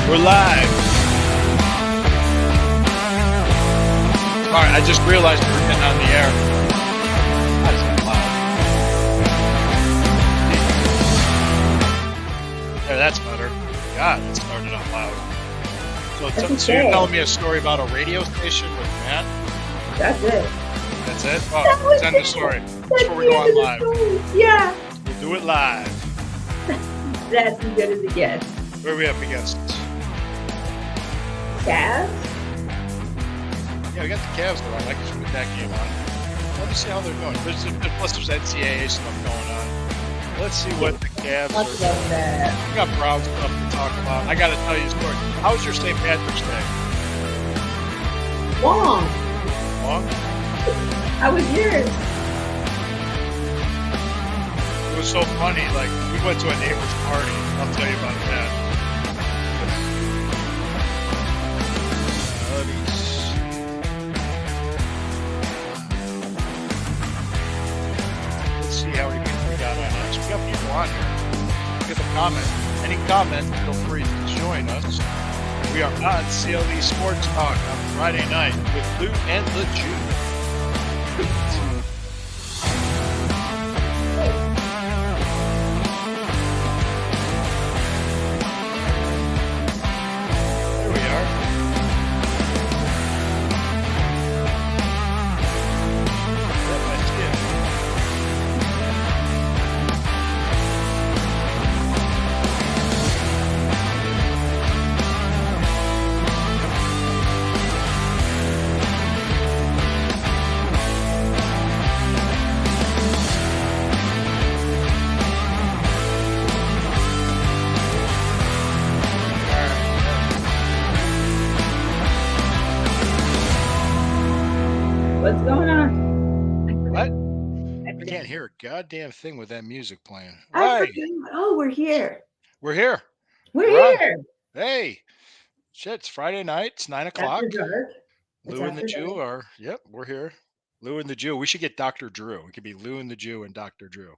We're live. All right, I just realized we're getting on the air. That's not loud. Yeah, that's better. God, it started out loud. So you're telling me a story about a radio station with Matt? That's it. That's it? Oh, let's end the story. Before we go on live. Yeah. We'll do it live. That's as good as it gets. Where are we up against? Cavs? Yeah, we got the Cavs going. I can put that game on. Let me see how they're going. Plus, there's NCAA stuff going on. Let's see what the Cavs are doing. We got Browns stuff to talk about. I got to tell you a story. How was your St. Patrick's Day? Long. Long? How was yours? It was so funny. Like, we went to a neighbor's party. I'll tell you about that. Let's see how many people we got on us. We got people on here. Give a comment. Any comment, feel free to join us. We are on CLE Sports Talk on Friday night with Lou and the Jew. What's going on? What? I can't hear a goddamn thing with that music playing. Right. Oh, we're here. We're here. We're here. Hey. Shit, it's Friday night. It's 9 o'clock. Lou and the Jew are, yep, we're here. Lou and the Jew. We should get Dr. Drew. It could be Lou and the Jew and Dr. Drew.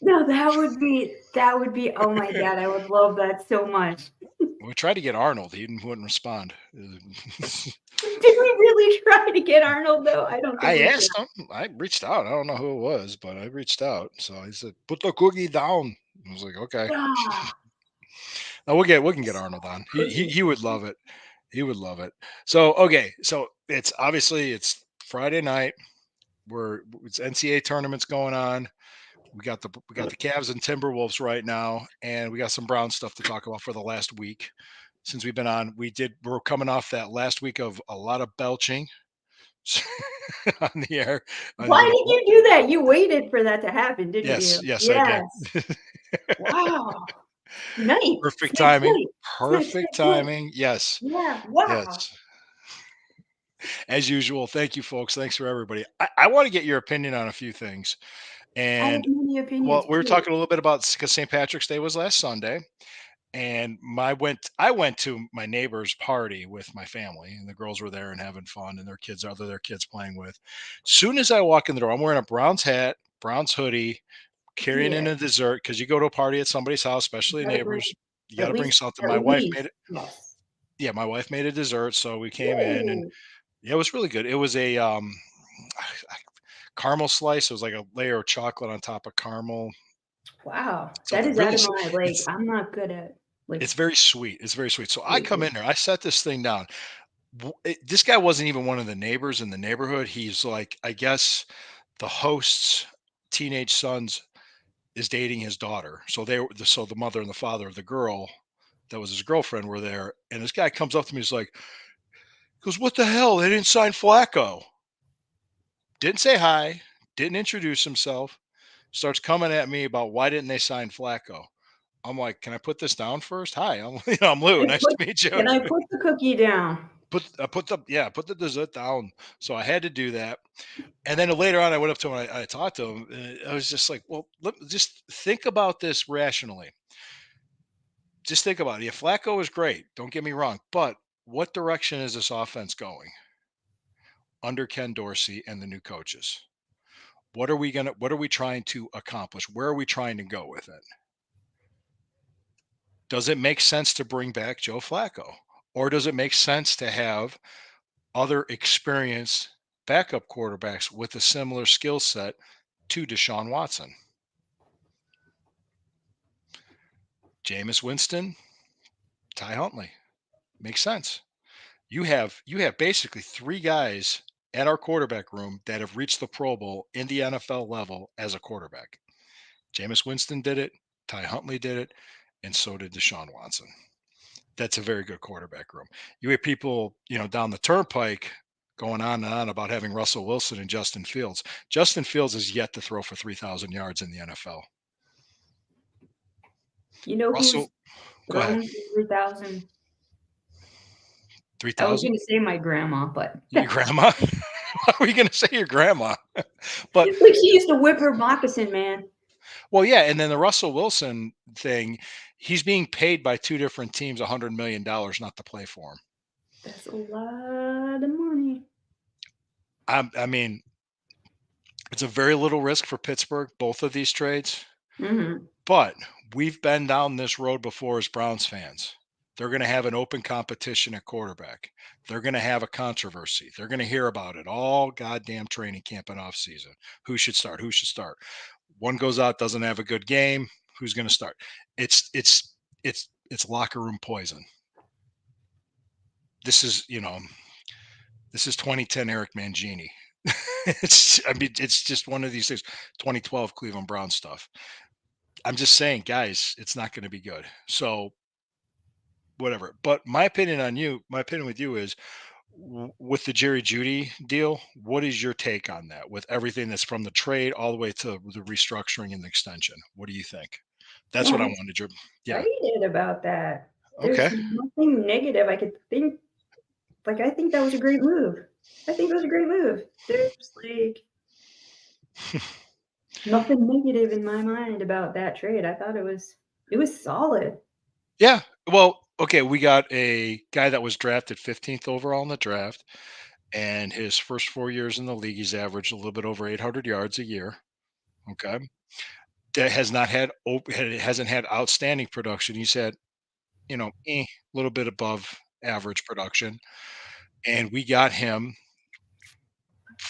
No, that would be, oh my God, I would love that so much. We tried to get Arnold. He wouldn't respond. Did we really try to get Arnold, though? I don't think I asked him. I reached out. I don't know who it was, but I reached out. So he said, put the cookie down. I was like, okay. No, we can get Arnold on. He would love it. He would love it. So, okay. So it's Friday night. It's NCAA tournaments going on. We got the Cavs and Timberwolves right now, and we got some Brown stuff to talk about for the last week. Since we've been on, we're coming off that last week of a lot of belching on the air. Why did you do that? You waited for that to happen, didn't you? Yes, I did. Wow. Nice. Perfect timing. Perfect timing. Yes. Yeah. Wow. Yes. As usual. Thank you, folks. Thanks for everybody. I want to get your opinion on a few things. And well, we were talking a little bit about, because St. Patrick's Day was last Sunday, and I went to my neighbor's party with my family, and the girls were there and having fun, and their kids playing with. Soon as I walk in the door, I'm wearing a Browns hat, Browns hoodie, carrying in a dessert, because you go to a party at somebody's house, especially neighbors, you got to bring something. My wife made it. Yes. Yeah, my wife made a dessert, so we came in, and it was really good. It was a caramel slice. It was like a layer of chocolate on top of caramel. Wow, that is out of my like. I'm not good at. It's very sweet. It's very sweet. So I come in there. I set this thing down. This guy wasn't even one of the neighbors in the neighborhood. He's like, I guess, the host's teenage sons is dating his daughter. So the mother and the father of the girl that was his girlfriend were there. And this guy comes up to me. He's like, goes, what the hell? They didn't sign Flacco. Didn't say hi. Didn't introduce himself. Starts coming at me about why didn't they sign Flacco. I'm like, can I put this down first? Hi, I'm Lou. Nice to meet you. Can I put the cookie down? Put the dessert down. So I had to do that. And then later on, I went up to him and I talked to him. And I was just like, well, just think about this rationally. Just think about it. Yeah, Flacco is great. Don't get me wrong. But what direction is this offense going under Ken Dorsey and the new coaches? What are we trying to accomplish? Where are we trying to go with it? Does it make sense to bring back Joe Flacco? Or does it make sense to have other experienced backup quarterbacks with a similar skill set to Deshaun Watson? Jameis Winston, Ty Huntley. Makes sense. You have basically 3 guys at our quarterback room that have reached the Pro Bowl in the NFL level as a quarterback. Jameis Winston did it, Ty Huntley did it, and so did Deshaun Watson. That's a very good quarterback room. You have people, down the turnpike going on and on about having Russell Wilson and Justin Fields. Justin Fields is yet to throw for 3,000 yards in the NFL. You know who's Russell, go ahead. thrown for 3,000? I was 3,000? gonna say my grandma, but Your grandma? Why were you going to say your grandma? But like she used to whip her moccasin, man. well, yeah, and then the Russell Wilson thing, he's being paid by 2 different teams $100 million not to play for him. That's a lot of money. I mean, it's a very little risk for Pittsburgh, both of these trades, Mhm. but we've been down this road before as Browns fans. They're going to have an open competition at quarterback. They're going to have a controversy. They're going to hear about it all goddamn training camp and off season. Who should start? Who should start? One goes out, doesn't have a good game. Who's going to start? It's locker room poison. This is, this is 2010 Eric Mangini. It's just one of these things. 2012 Cleveland Brown stuff. I'm just saying, guys, it's not going to be good. So whatever. But my opinion with you is with the Jerry Judy deal. What is your take on that? With everything that's from the trade all the way to the restructuring and the extension, what do you think? That's what I Well, wanted to. Yeah. excited about that. Okay. There's nothing negative I could think. Like, I think that was a great move. I think it was a great move. There's like nothing negative in my mind about that trade. I thought it was solid. Yeah. Well, okay. We got a guy that was drafted 15th overall in the draft, and his first 4 years in the league, he's averaged a little bit over 800 yards a year. Okay. That has not had hasn't had outstanding production. He's had, a little bit above average production, and we got him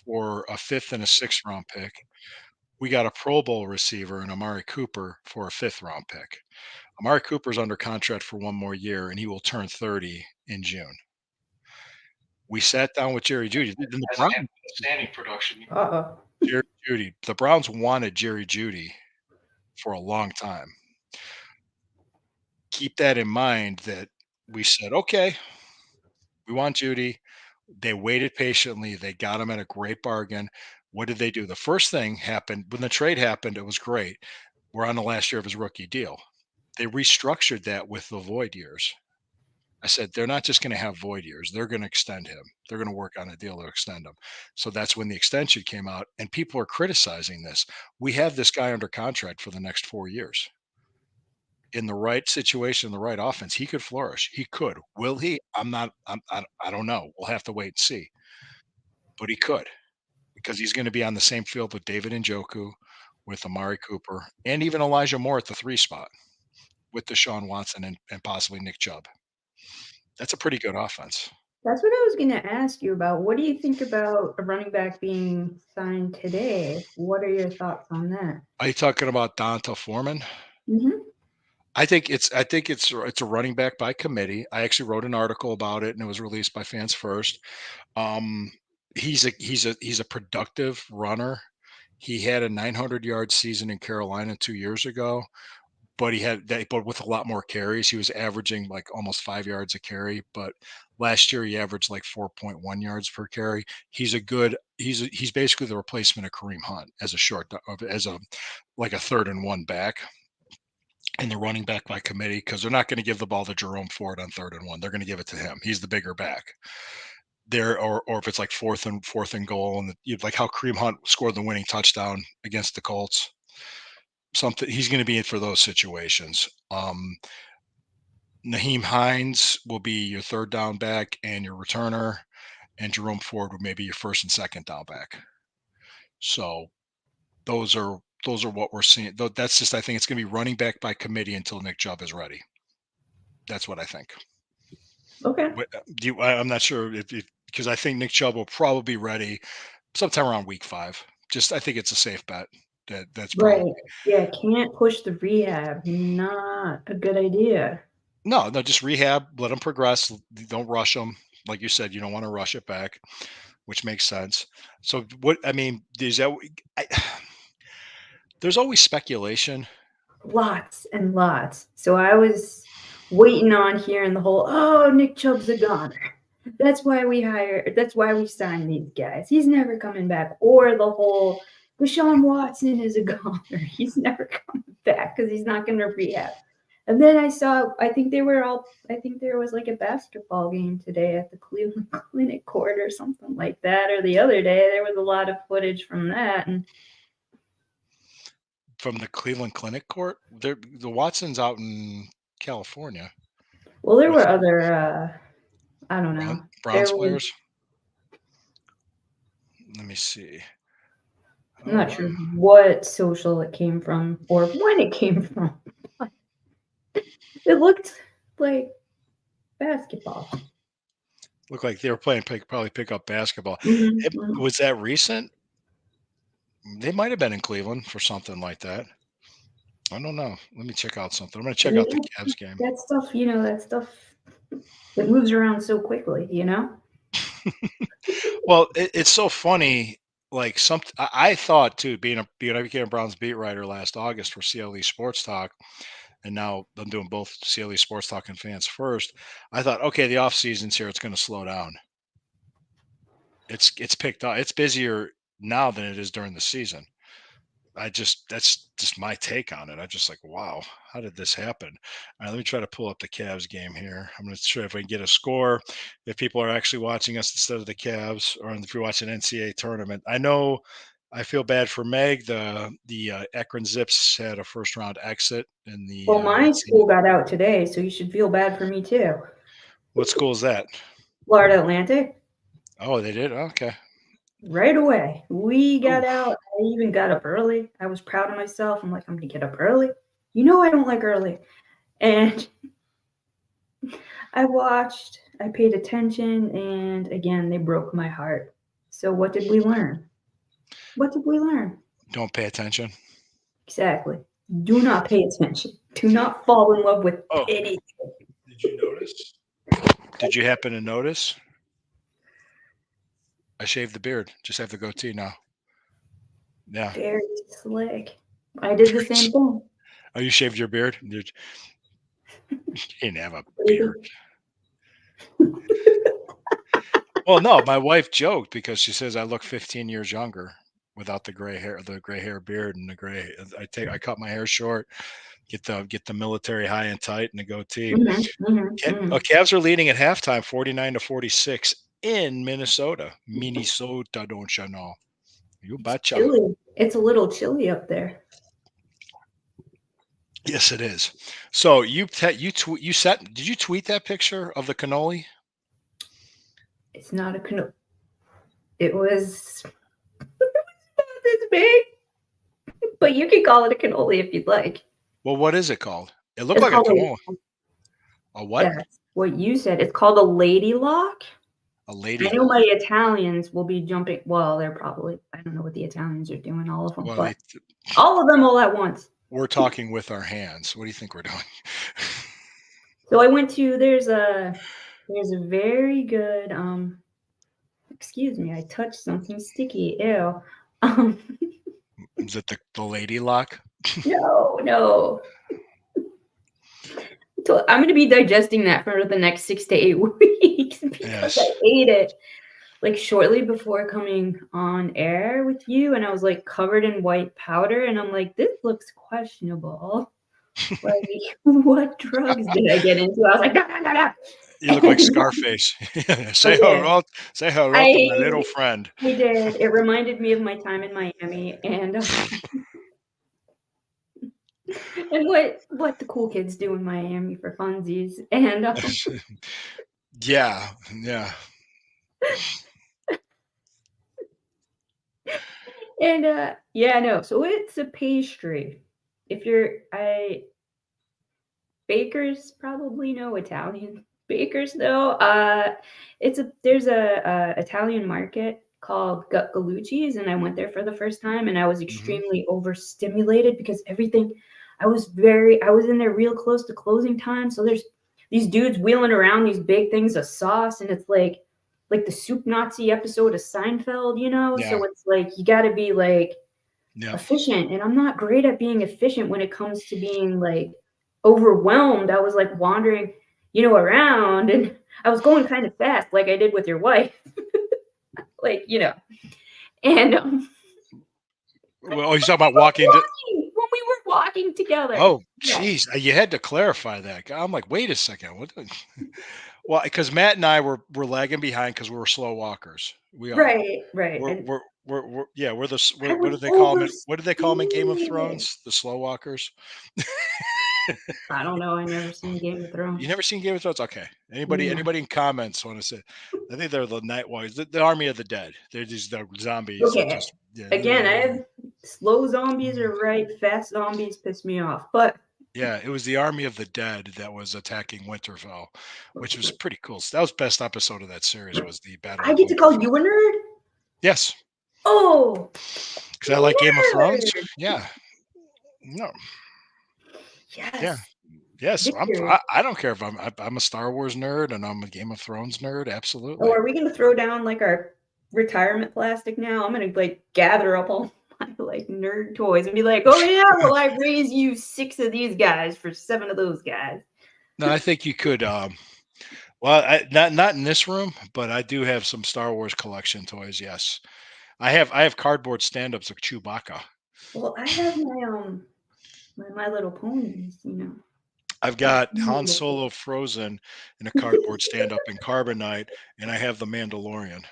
for a fifth and a sixth round pick. We got a Pro Bowl receiver and Amari Cooper for a fifth round pick. Amari Cooper's under contract for 1 more year, and he will turn 30 in June. We sat down with Jerry Judy. Then the Hasn't had Browns, outstanding production. Uh-oh. Jerry Judy, the Browns wanted Jerry Judy for a long time. Keep that in mind that we said, okay, we want Judy. They waited patiently. They got him at a great bargain. What did they do? The first thing happened when the trade happened, it was great. We're on the last year of his rookie deal. They restructured that with the void years. I said, they're not just going to have void years. They're going to extend him. They're going to work on a deal to extend him. So that's when the extension came out. And people are criticizing this. We have this guy under contract for the next 4 years. In the right situation, the right offense, he could flourish. He could. Will he? I'm not, I don't know. We'll have to wait and see. But he could because he's going to be on the same field with David Njoku, with Amari Cooper, and even Elijah Moore at the 3 spot with Deshaun Watson and possibly Nick Chubb. That's a pretty good offense. That's what I was gonna ask you about. What do you think about a running back being signed today? What are your thoughts on that? Are you talking about Donta Foreman? Mhm. I think it's a running back by committee. I actually wrote an article about it, and it was released by Fans First. Um, he's a productive runner. He had a 900-yard season in Carolina 2 years ago, but but with a lot more carries. He was averaging like almost 5 yards a carry, but last year he averaged like 4.1 yards per carry. He's basically the replacement of Kareem Hunt as a as a like a third and one back and the running back by committee because they're not going to give the ball to Jerome Ford on third and one. They're going to give it to him. He's the bigger back there, or if it's like fourth and goal, and like how Kareem Hunt scored the winning touchdown against the Colts. Something he's going to be in for those situations. Naheem Hines will be your third down back and your returner, and Jerome Ford would maybe your first and second down back. So those are what we're seeing. That's just I think it's going to be running back by committee until Nick Chubb is ready. That's what I think. Okay. I'm not sure if because I think Nick Chubb will probably be ready sometime around week 5. Just I think it's a safe bet that's probably Right. Yeah, can't push the rehab. Not a good idea. no, no, just rehab, let him progress, don't rush him. Like you said, you don't want to rush it back, which makes sense. So what I mean, is that I, there's always speculation Lots and lots. So I was waiting on hearing the whole, "Oh, Nick Chubb's a goner. That's why we signed these guys. He's never coming back." Or the whole, "Deshaun Watson is a goner. He's never coming back because he's not gonna rehab." And then I think there was like a basketball game today at the Cleveland Clinic court or something like that, or the other day, there was a lot of footage from that, and from the Cleveland Clinic court. The Watson's out in California. well, there What's were other, I don't know. Browns There was players? Let me see. I'm Oh not sure wow, what social it came from or when it came from. It looked like basketball. looked like they were playing probably pick up basketball. Mhm, mhm. Was that recent? They might have been in Cleveland for something like that. I don't know. Let me check out something. I'm gonna check out the Yeah, Cavs game. that stuff, that stuff, it moves around so quickly, you know? Well, it's so funny. Like I thought too, being I became a Browns beat writer last August for CLE Sports Talk, and now I'm doing both CLE Sports Talk and Fans First. I thought, okay, the off season's here; it's going to slow down. It's picked up. It's busier now than it is during the season. That's just my take on it. I just like, wow, how did this happen? All right, let me try to pull up the Cavs game here. I'm going to try if I can get a score. If people are actually watching us instead of the Cavs, or if you're watching NCAA tournament, I know I feel bad for Meg. The Akron Zips had a first round exit in the Well, my NCAA. school got out today, so you should feel bad for me too. What school is that? Florida Atlantic, Oh, they did. Okay. right away. We got Ooh, out. I even got up early. I was proud of myself. I'm like, "I'm gonna get up early." I don't like early. And I paid attention, and again, they broke my heart. So what did we learn? What did we learn? don't pay attention. Exactly. Do not pay attention. Do not fall in love with Oh, any. did you notice? Did you happen to notice? I shaved the beard. Just have the goatee now. Yeah. Very slick. I did the same thing. Oh, you shaved your beard? You didn't have a What do you beard. think? Well, no, my wife joked because she says I look 15 years younger without the gray hair beard and the gray. I cut my hair short, get the military high and tight and the goatee. Mhm, mhm, mhm. Cavs are leading at halftime, 49-46 in Minnesota. Minnesota, don't you know? You It's betcha. chilly. It's a little chilly up there. Yes, it is. So you set did you tweet that picture of the cannoli? It's not a it was about this big, but you can call it a cannoli if you'd like. Well, what is it called? It looked It's like a called cannoli. a A what? That's what you said. It's called a lady lock. A I lady know my lock. Italians will be jumping well, they're probably I don't know what the Italians are doing, all of them, Well, but all of them all at once. we're talking with our hands. What do you think we're doing? So I went to there's a very good, excuse me, I touched something sticky, ew. Um, Is it the lady lock? no, no. So I'm gonna be digesting that for the next 6 to 8 weeks because I Yes. ate it, like, shortly before coming on air with you, and I was, like, covered in white powder, and I'm like, "This looks questionable." Like, what drugs did I get into? I was like, "No, no, no, no." You look like Scarface. Oh, yeah. Say hello to I my little friend. I did. It reminded me of my time in Miami and what the cool kids do in Miami for funsies, Yeah, yeah. yeah, no, so it's a pastry. If you're I bakers probably know Italian bakers know. There's a Italian market called Galucci's, and I went there for the first time, and I was Hmm. extremely overstimulated because everything. I was in there real close to closing time, so there's these dudes wheeling around these big things of sauce, and it's like the soup Nazi episode of Seinfeld, you know. Yeah. So it's like you got to be like Yeah. efficient, and I'm not great at being efficient when it comes to being like overwhelmed. I was like wandering, around, and I was going kind of fast like I did with your wife, like, and Well, oh, he's talking about walking to. when we were walking together. Oh, Yes. geez, you had to clarify that. I'm like, wait a second. What? Well, because Matt and I were lagging behind because we were slow walkers. We are. Right, right. And Yeah, we're I what do was they call them? What do they call them in Game of overstimulated. Thrones? The slow walkers. I don't know. I never seen Game of You Thrones. never seen Game of Thrones? Okay. No. Anybody in comments want to say? I think they're the Night Watch, the Army of the Dead. They're these the zombies that Okay. just yeah Again, I have slow zombies are right. Fast zombies piss me off. But yeah. It was the Army of the Dead that was attacking Winterfell, which was pretty cool. So that was best episode of that series was the Battle I of get to call Winterfell. you a nerd? Yes, Oh, because I like Game of Thrones. nerd. Yeah, no, yeah. Yes, Yes, Victor. I don't care if I'm a Star Wars nerd and I'm a Game of Thrones nerd. Oh, Absolutely. are we gonna throw down like our retirement plastic now? I'm gonna like gather up all my like nerd toys and be like, oh yeah, well I raised you 6 of these guys for 7 of those guys. No, I think you could. Well, not in this room, but I do have some Star Wars collection toys. Yes, I have cardboard stand-ups of Chewbacca. Well, I have my little ponies, I've my got pony Han little. Solo frozen in a cardboard stand-up in carbonite, and I have the Mandalorian.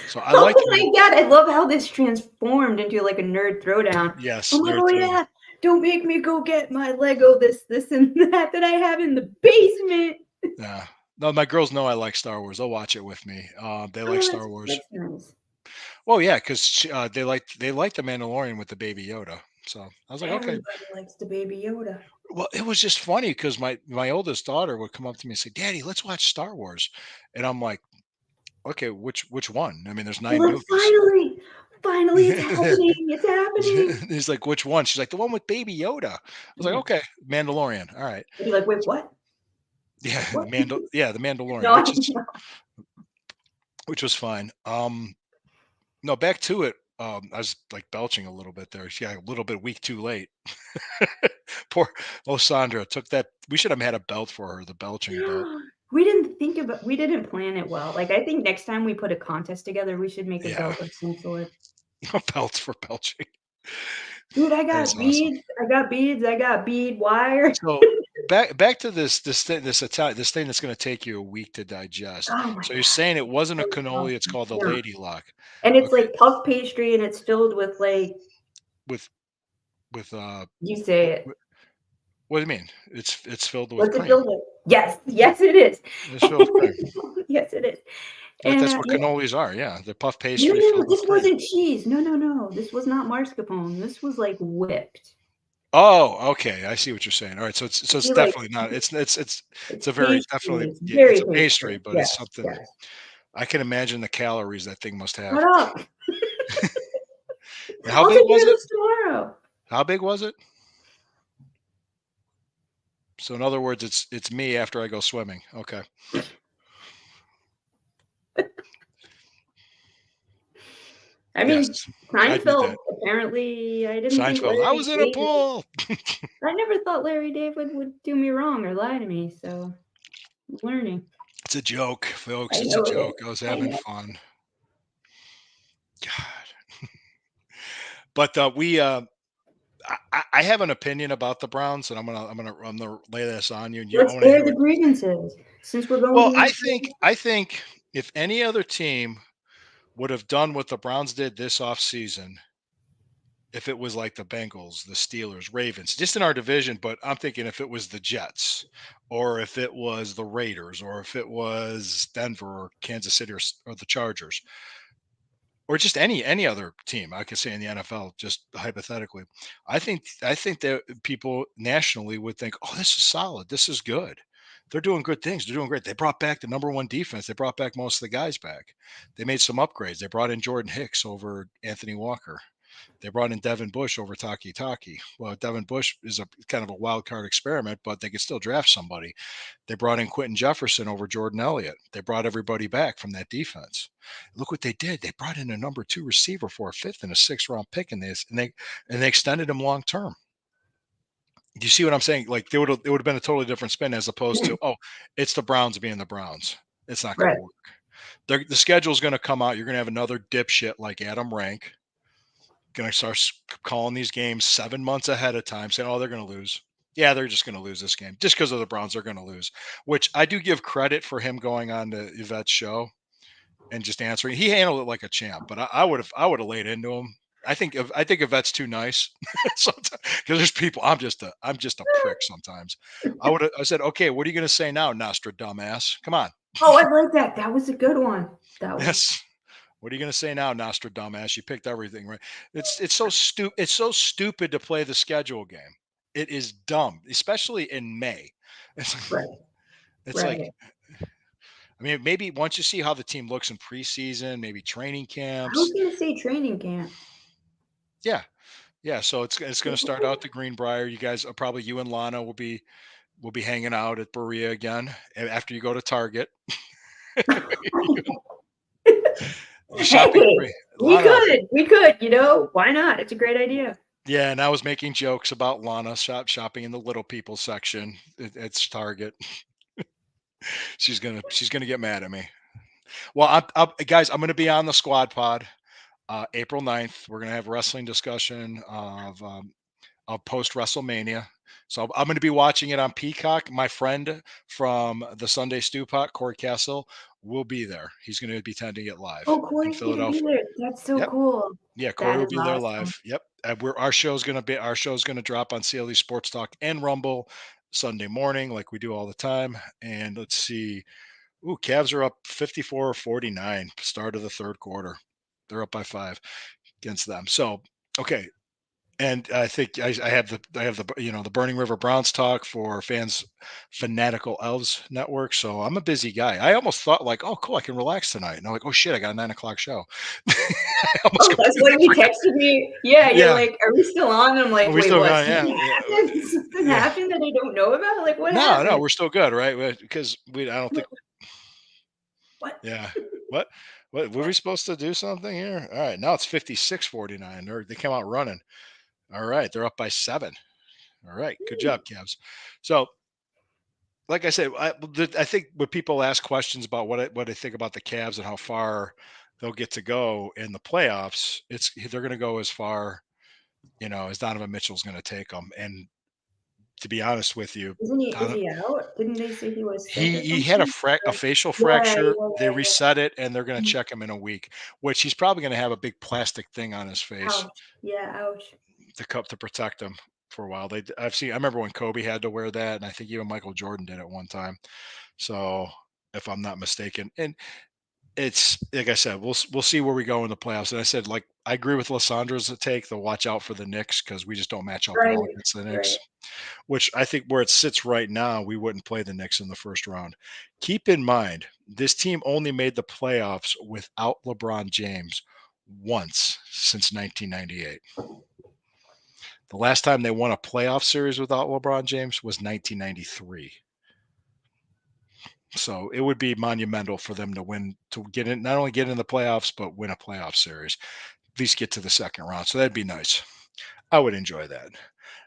So I like Oh the man. my god, I love how this transformed into like a nerd throwdown. Yes, I'm like, nerd oh throw. yeah, don't make me go get my Lego this and that I have in the basement. Yeah. No, my girls know I like Star Wars. They'll watch it with me. They like Oh, Star Wars. that's nice. Well, yeah, because they like the Mandalorian with the Baby Yoda. So I was like, okay. Everybody likes the Baby Yoda. Well, it was just funny because my oldest daughter would come up to me and say, "Daddy, let's watch Star Wars," and I'm like, "Okay, which one? I mean, there's You're 9 like, movies." finally, it's happening. It's happening. He's like, "Which one?" She's like, "The one with Baby Yoda." I was like, Yeah. "Okay, Mandalorian. All right." I'd be like, wait, what? Yeah, What? The Mandalorian, No, I know. which was fine. No, back to it. I was like belching a little bit there. Yeah, a little bit week too late. Poor Sandra took that. We should have had a belt for her, the belching belt. We didn't plan it well. Like, I think next time we put a contest together, we should make a Yeah, belt of some sort. belts for belching. Dude, That's awesome. I got bead wire. So back to this thing that's going to take you a week to digest. Oh my So you're god, saying it wasn't a so cannoli, it's awesome. called a Yeah, lady lock. and it's Okay. like puff pastry, and it's filled with, like, With with you say it. what do you mean? It's filled with What's it cream. filled with? Yes, yes, it is. It's filled with cream. Yes, it is. That's And, what yeah. cannolis are. Yeah, they're puff No, pastry no, filled with this cream. wasn't cheese. No, no, no, this was not mascarpone. This was, like, whipped. Oh, okay. I see what you're saying. All right, so it's See, like, definitely not. It's it's a very pastry, definitely it's yeah, it's very a tasty. pastry, but it's Yes, something yes. I can imagine the calories that thing must Shut have. up. And how I'll big take care was of it? this tomorrow. How big was it? So in other words, it's me after I go swimming. Okay. I Yes, mean, I did Seinfeld, that. apparently, I didn't think Seinfeld. I Larry was in a David pool. I never thought Larry David would do me wrong or lie to me, so I'm learning. It's a joke, folks. I It's a know it joke. is. I was I having know. fun. God. But I have an opinion about the Browns, and I'm gonna lay this on you, and I Let's want to air hear the what. grievances since we're going Well, to each I think if any other team would have done what the Browns did this offseason, if it was like the Bengals, the Steelers, Ravens, just in our division, but I'm thinking if it was the Jets, or if it was the Raiders, or if it was Denver or Kansas City or the Chargers, or just any other team. I could say in the NFL, just hypothetically. I think that people nationally would think, "Oh, this is solid. This is good. They're doing good things. They're doing great. They brought back the number one defense. They brought back most of the guys back. They made some upgrades. They brought in Jordan Hicks over Anthony Walker. They brought in Devin Bush over Taki Taki. Well, Devin Bush is a kind of a wild card experiment, but they could still draft somebody. They brought in Quentin Jefferson over Jordan Elliott. They brought everybody back from that defense. Look what they did. They brought in a number two receiver for a fifth and a sixth round pick in this, and they extended him long term. Do you see what I'm saying? Like it would have been a totally different spin as opposed to, oh, it's the Browns being the Browns. It's not going to Right. work. The schedule's going to come out. You're going to have another dipshit like Adam Rank going to start calling these games 7 months ahead of time, saying, "Oh, they're going to lose." Yeah, they're just going to lose this game just because of the Browns. They're going to lose, which I do give credit for him going on to Yvette's show and just answering. He handled it like a champ, but I would have laid into him. I think Yvette's too nice sometimes because there's people. I'm just a prick sometimes. I said, okay, what are you going to say now, Nostradamus? Come on, Oh, I like that. That was a good one. That was yes. What are you going to say now, Nostradamus? You picked everything right. It's so stupid. It's so stupid to play the schedule game. It is dumb, especially in May. It's right. it's like Right. I mean, maybe once you see how the team looks in preseason, maybe training I was camps. gonna say training camp. Yeah, yeah. So it's going to start out the Greenbrier. You guys are probably you and Lana will be hanging out at Berea again after you go to Target. The shopping Hey, spree, Lana. we could, why not? It's a great idea. Yeah, and I was making jokes about Lana shopping in the little people section at Target. She's gonna get mad at me. Well, guys, I'm gonna be on the squad pod April 9th. We're gonna have a wrestling discussion of post WrestleMania. So I'm going to be watching it on Peacock. My friend from the Sunday Stew Pot, Corey Castle, will be there. He's going to be attending it live Oh, in Corey's gonna be Philadelphia. there. That's so Yep. cool. Yeah, Corey That will is be there awesome. live. Yep. Our show's gonna drop on CLE Sports Talk and Rumble Sunday morning, like we do all the time. And let's see. Ooh, Cavs are up 54-49, start of the third quarter. They're up by 5 against them. So okay. And I think I have the the Burning River Browns talk for fans fanatical elves network. So I'm a busy guy. I almost thought like, oh cool, I can relax tonight. And I'm like, oh shit, I got a 9 o'clock show. I almost Oh, that's why completely you forgot. texted me. Yeah, you're Yeah. like, "Are we still on?" And I'm Are like, we "Wait, still what? going? Something Yeah. Yeah. happened? Something Yeah. happened that I don't know about? Like, what No, happened? we're still good, right? Because I don't think, What? What?" yeah. What, what, were we supposed to do something here? All right. Now it's 56-49. They come out running. All right. They're up by 7. All right. Good job, Cavs. So, like I said, I think when people ask questions about what I think about the Cavs and how far they'll get to go in the playoffs, they're going to go as far, as Donovan Mitchell's going to take them. And to be honest with you, Isn't he is Donovan, he out? Didn't they say he was sick he or he had a something? a Or facial yeah, fracture. They reset it, and they're going to yeah. check him in a week, which he's probably going to have a big plastic thing on his face Ouch. Yeah, ouch. to protect him for a while. I remember when Kobe had to wear that, and I think even Michael Jordan did at one time. So if I'm not mistaken, and it's like I said, we'll see where we go in the playoffs. And I said, like, I agree with Lissandra's take. They'll watch out for the Knicks because we just don't match up Right, well against the right. Knicks. Which I think where it sits right now, we wouldn't play the Knicks in the first round. Keep in mind, this team only made the playoffs without LeBron James once since 1998. The last time they won a playoff series without LeBron James was 1993. So it would be monumental for them to get in, not only get in the playoffs, but win a playoff series, at least get to the second round. So that'd be nice. I would enjoy that.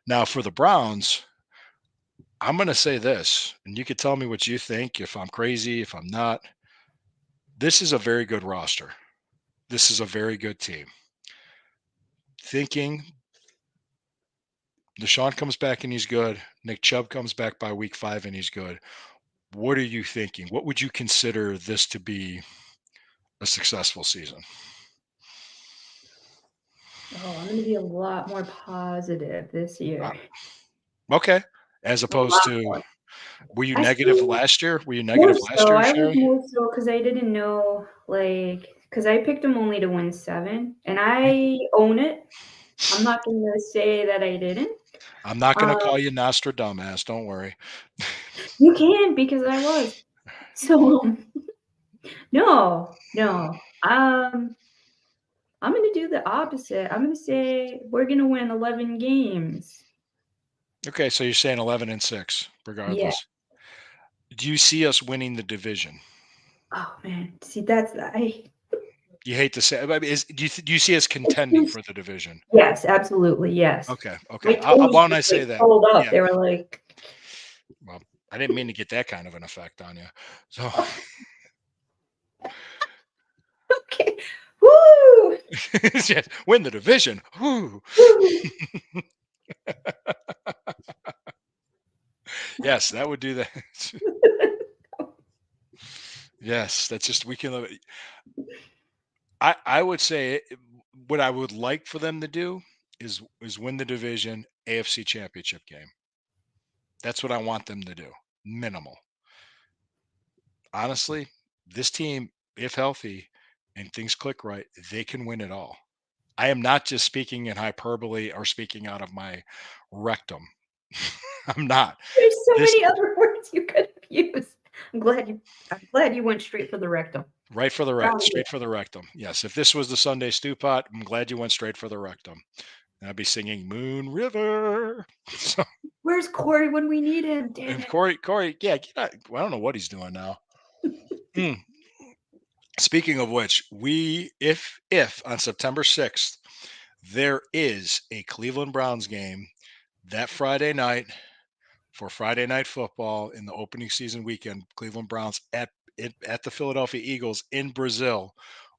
Now for the Browns, I'm going to say this, and you could tell me what you think, if I'm crazy, if I'm not. This is a very good roster. This is a very good team. Thinking Deshaun comes back and he's good. Nick Chubb comes back by week 5 and he's good. What are you thinking? What would you consider this to be a successful season? Oh, I'm gonna be a lot more positive this Uh, year. okay. As A lot opposed to, more. were you I negative still last year? Were you more negative last so, year, I was Sherry? more so because I didn't know, like, because I picked them only to win 7, and I own it. I'm not gonna say that I didn't. I'm not gonna Um, call you Nostradamus, don't worry. you can because I was. So, no, no. I'm gonna do the opposite. I'm gonna say we're gonna win 11 games. Okay, so you're saying 11 and 6, Yeah. regardless. Do you see us winning the division? Oh man. See, that's I. You hate to say it, but do you see us It's contending just for the division? yes, absolutely, yes. Okay, My okay. toes Why don't I just, say like, that? curled up. Yeah. They were like, Well, I didn't mean to get that kind of an effect on you. So, "Okay. Woo! yes, win the division. Whoo. Woo!" Yes, that would do that. Yes, that's just we can. I would say what I would like for them to do is win the division AFC Championship game. That's what I want them to do. Minimal. Honestly, this team, if healthy and things click right, they can win it all. I am not just speaking in hyperbole or speaking out of my rectum. I'm not. There's so This many other words you could have used. I'm glad you went straight for the rectum. right for the Proud of you. straight for the rectum. Yes, if this was the Sunday stew pot, I'm glad you went straight for the rectum. And I'd be singing Moon River. So, Where's Corey when we need him? Damn and it. Corey, yeah, get out. Well, I don't know what he's doing now. Hmm. Speaking of which, if on September 6th there is a Cleveland Browns game that Friday night for Friday Night Football in the opening season weekend, Cleveland Browns at the Philadelphia Eagles in Brazil.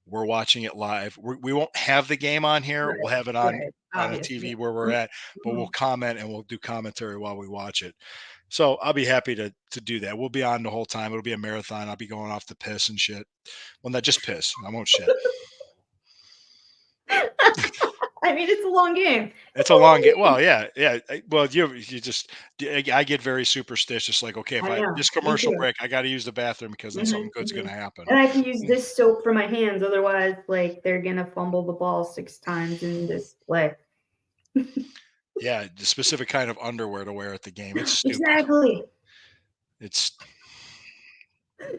We're watching it live. We won't have the game on here. Right, We'll have it on right, a obviously. TV where we're Mm, at, but we'll mhm. comment and we'll do commentary while we watch it. So I'll be happy to do that. We'll be on the whole time. It'll be a marathon. I'll be going off to piss and shit. Well, not just piss. I won't shit. I mean, it's a long game. It's It's a a long long game. game. Well, yeah, yeah. Well, you just I get very superstitious. Like, okay, if I I know, this me commercial too. break, I got to use the bathroom because then something Mhm, good's gonna mhm. happen. And I have to use this soap for my hands, otherwise, like, they're gonna fumble the ball 6 times in this play. Yeah, the specific kind of underwear to wear at the game. It's stupid. Exactly. It's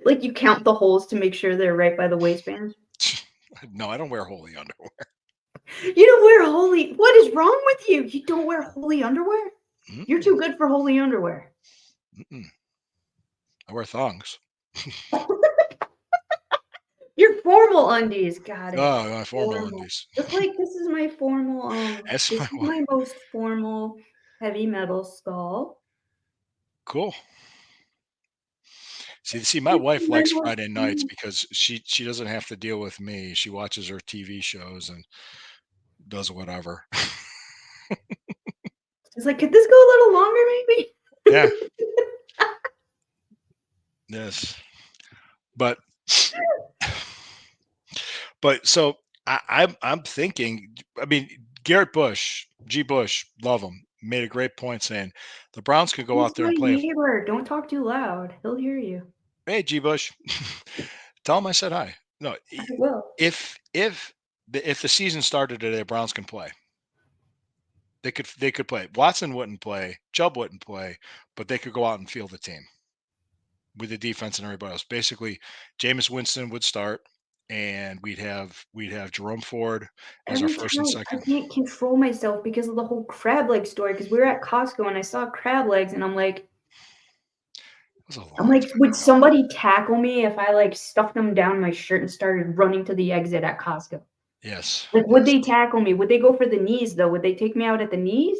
Like, you count the holes to make sure they're right by the waistband. no, I don't wear holy underwear. You don't wear holy what is wrong with you? You don't wear holy underwear? You're Mm-mm, too good for holy underwear. mm-mm. I wear thongs. Your formal undies, got it. Oh, my formal Formal. undies. Just like this is my formal, That's this my is wife. my most formal heavy metal skull. Cool. See, my This wife is my likes most Friday nights formal. because she doesn't have to deal with me. She watches her TV shows and does whatever. She's like, "Could this go a little longer maybe?" Yeah. Yes. But But so I'm thinking. I mean, Garrett Bush, G. Bush, love him. Made a great point saying the Browns could go He's out there my and play. neighbor, don't talk too loud, he'll hear you. Hey, G. Bush, tell him I said hi. No, I will. if the season started today, Browns can play. They could play. Watson wouldn't play. Chubb wouldn't play, but they could go out and field the team with the defense and everybody else. Basically, Jameis Winston would start, and we'd have Jerome Ford as our Every first and time I second. can't control myself because of the whole crab leg story. Because we were at Costco and I saw crab legs and It was a I'm long like, time would ago. somebody tackle me if I, like, stuffed them down my shirt and started running to the exit at Costco? Yes, Like, would yes. they tackle me? Would they go for the knees, though? Would they take me out at the knees?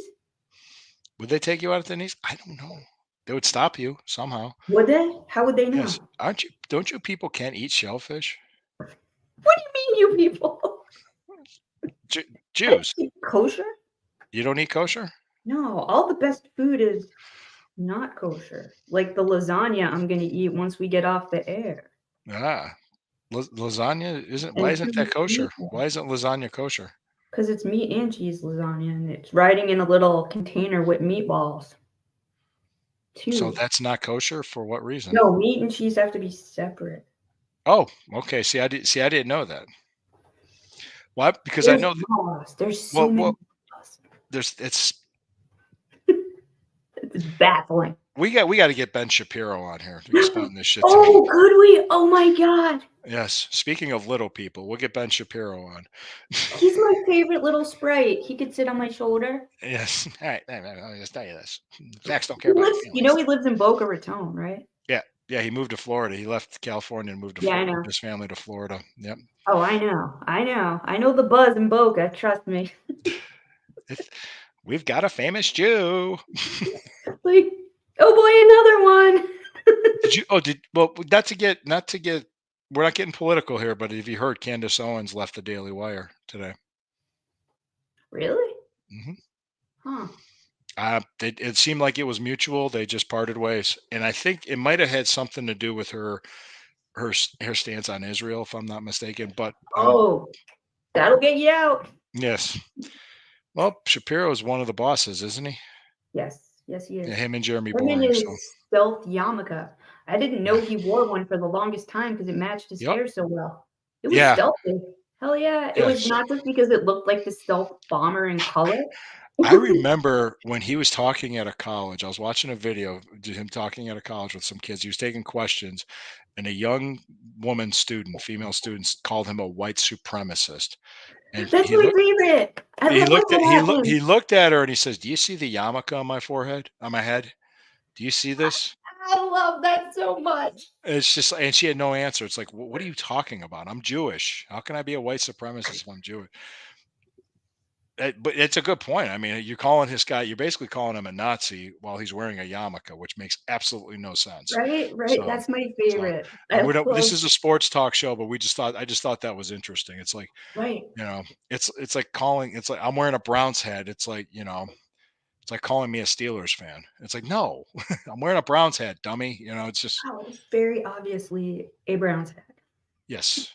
Would they take you out at the knees? I don't know. They would stop you somehow. Would they? How would they Yes. know? Aren't you don't you people can't eat shellfish? What do you mean, you people? Ju I Jews. eat kosher? You don't eat kosher? No, all the best food is not kosher. Like the lasagna I'm gonna eat once we get off the air. Ah. Lasagna isn't why And isn't that kosher? meatballs. Why isn't lasagna kosher? 'Cause it's meat and cheese lasagna, and it's riding in a little container with meatballs, So too. that's not kosher for what reason? No, meat and cheese have to be separate. Oh, okay. See, I didn't know that. What? Because I There's know laws. There's so well, many laws. there's it's It's baffling. we got to get Ben Shapiro on here to explain this shit to me. Oh, could we? Oh my God. Yes. Speaking of little people, we'll get Ben Shapiro on. He's my favorite little sprite. He could sit on my shoulder. Yes. All right. Let me just tell you this. Facts don't care He about lives, your feelings. he lives in Boca Raton, right? Yeah. Yeah. He moved to Florida. He left California and Yeah, I moved know. his family to Florida. Yep. Oh, I know. I know. I know the buzz in Boca. Trust me. It's, we've got a famous Jew. Like, oh boy, another one. Did you? Oh, well, not to get. We're not getting political here, but have you heard Candace Owens left the Daily Wire today? Really? Hmm. Huh. It seemed like it was mutual. They just parted ways, and I think it might have had something to do with her stance on Israel, if I'm not mistaken. But Oh, that'll get you out. yes. Well, Shapiro is one of the bosses, isn't he? Yes. Yes, he Yeah, is. him and Jeremy Him and Boring. So his stealth yarmulke. I didn't yeah, know he wore one for the longest time because it matched his yep, hair so well. It was yeah, stealthy. Hell yeah. It was yes. not just because it looked like the stealth bomber in color. I remember when he was talking at a college. I was watching a video of him talking at a college with some kids. He was taking questions, and a young woman student, female students, called him a white supremacist. And That's my favorite. I love when that happens. he looked at her and he says, "Do you see the yarmulke on my forehead, on my head? Do you see this?" I love that so much. It's just, and she had no answer. It's like, What are you talking about? I'm Jewish. How can I be a white supremacist if I'm Jewish?" But it's a good point. I mean, you're basically calling him a Nazi while he's wearing a yarmulke, which makes absolutely no sense. Right, right. So, That's my so, favorite. I and we don't. This love is a sports talk show, but I just thought that was interesting. It's like, right. it's like calling. It's like I'm wearing a Browns hat. It's like it's like calling me a Steelers fan. It's like no, I'm wearing a Browns hat, dummy. It's just Wow, it's very obviously a Browns hat, yes.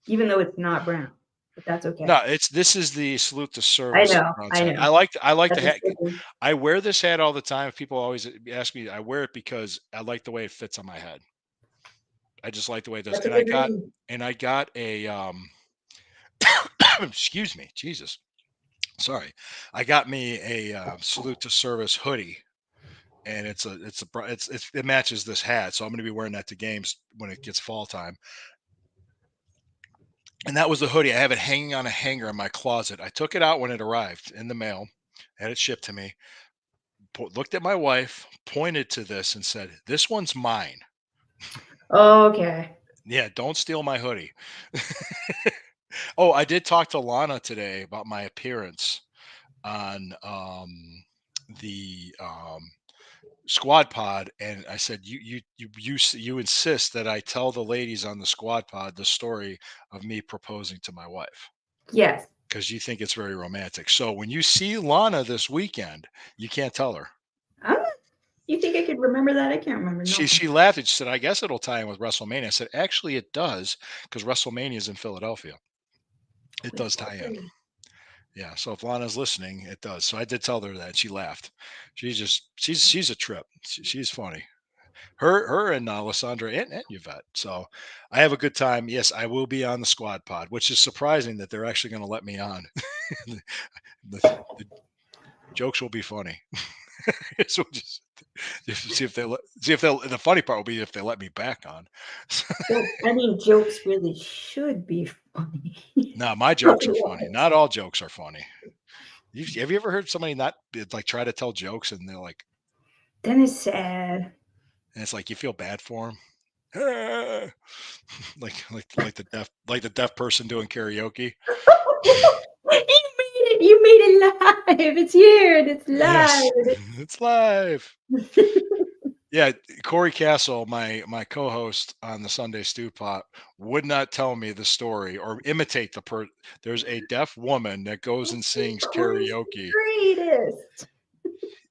even though it's not brown, but that's okay. No, this is the salute to I service know, Browns I hat. know. I like the That's a hat. sticker. I wear this hat all the time. People always ask me. I wear it because I like the way it fits on my head. I just like the way it does. That's a good reason. And I got a excuse me, Jesus, sorry. I got me a salute to service hoodie, and it matches this hat, so I'm going to be wearing that to games when it gets fall time. And that was the hoodie. I have it hanging on a hanger in my closet. I took it out when it arrived in the mail, had it shipped to me. Looked at my wife, pointed to this, and said, "This one's mine." Okay. Yeah, don't steal my hoodie. Oh, I did talk to Lana today about my appearance on the squad pod, and I said, you insist that I tell the ladies on the squad pod the story of me proposing to my wife Yes. because you think it's very romantic. So when you see Lana this weekend, you can't tell her. I'm not, you think I could remember that? I can't remember nothing. She laughed and she said, "I guess it'll tie in with WrestleMania." I said, "Actually, it does because WrestleMania is in Philadelphia. It With does tie in." Corey. Yeah. So if Lana's listening, it does. So I did tell her that. She laughed. She's a trip. She's funny. Her and Lysandra and Yvette. So I have a good time. Yes, I will be on the squad pod, which is surprising that they're actually going to let me on. The jokes will be funny. So see if see if they'll. The funny part will be if they let me back on. Well, I mean, jokes really should be funny. No, my jokes are funny. Otherwise, Not all jokes are funny. Have you ever heard somebody not like try to tell jokes and they're like, then it's sad. and it's like you feel bad for them, like the deaf person doing karaoke. You made it live. It's here and it's Yes, live. it's live. Yeah, Corey Castle, my co-host on the Sunday Stew Pot, would not tell me the story or imitate There's a deaf woman that goes and sings Corey's the karaoke. greatest.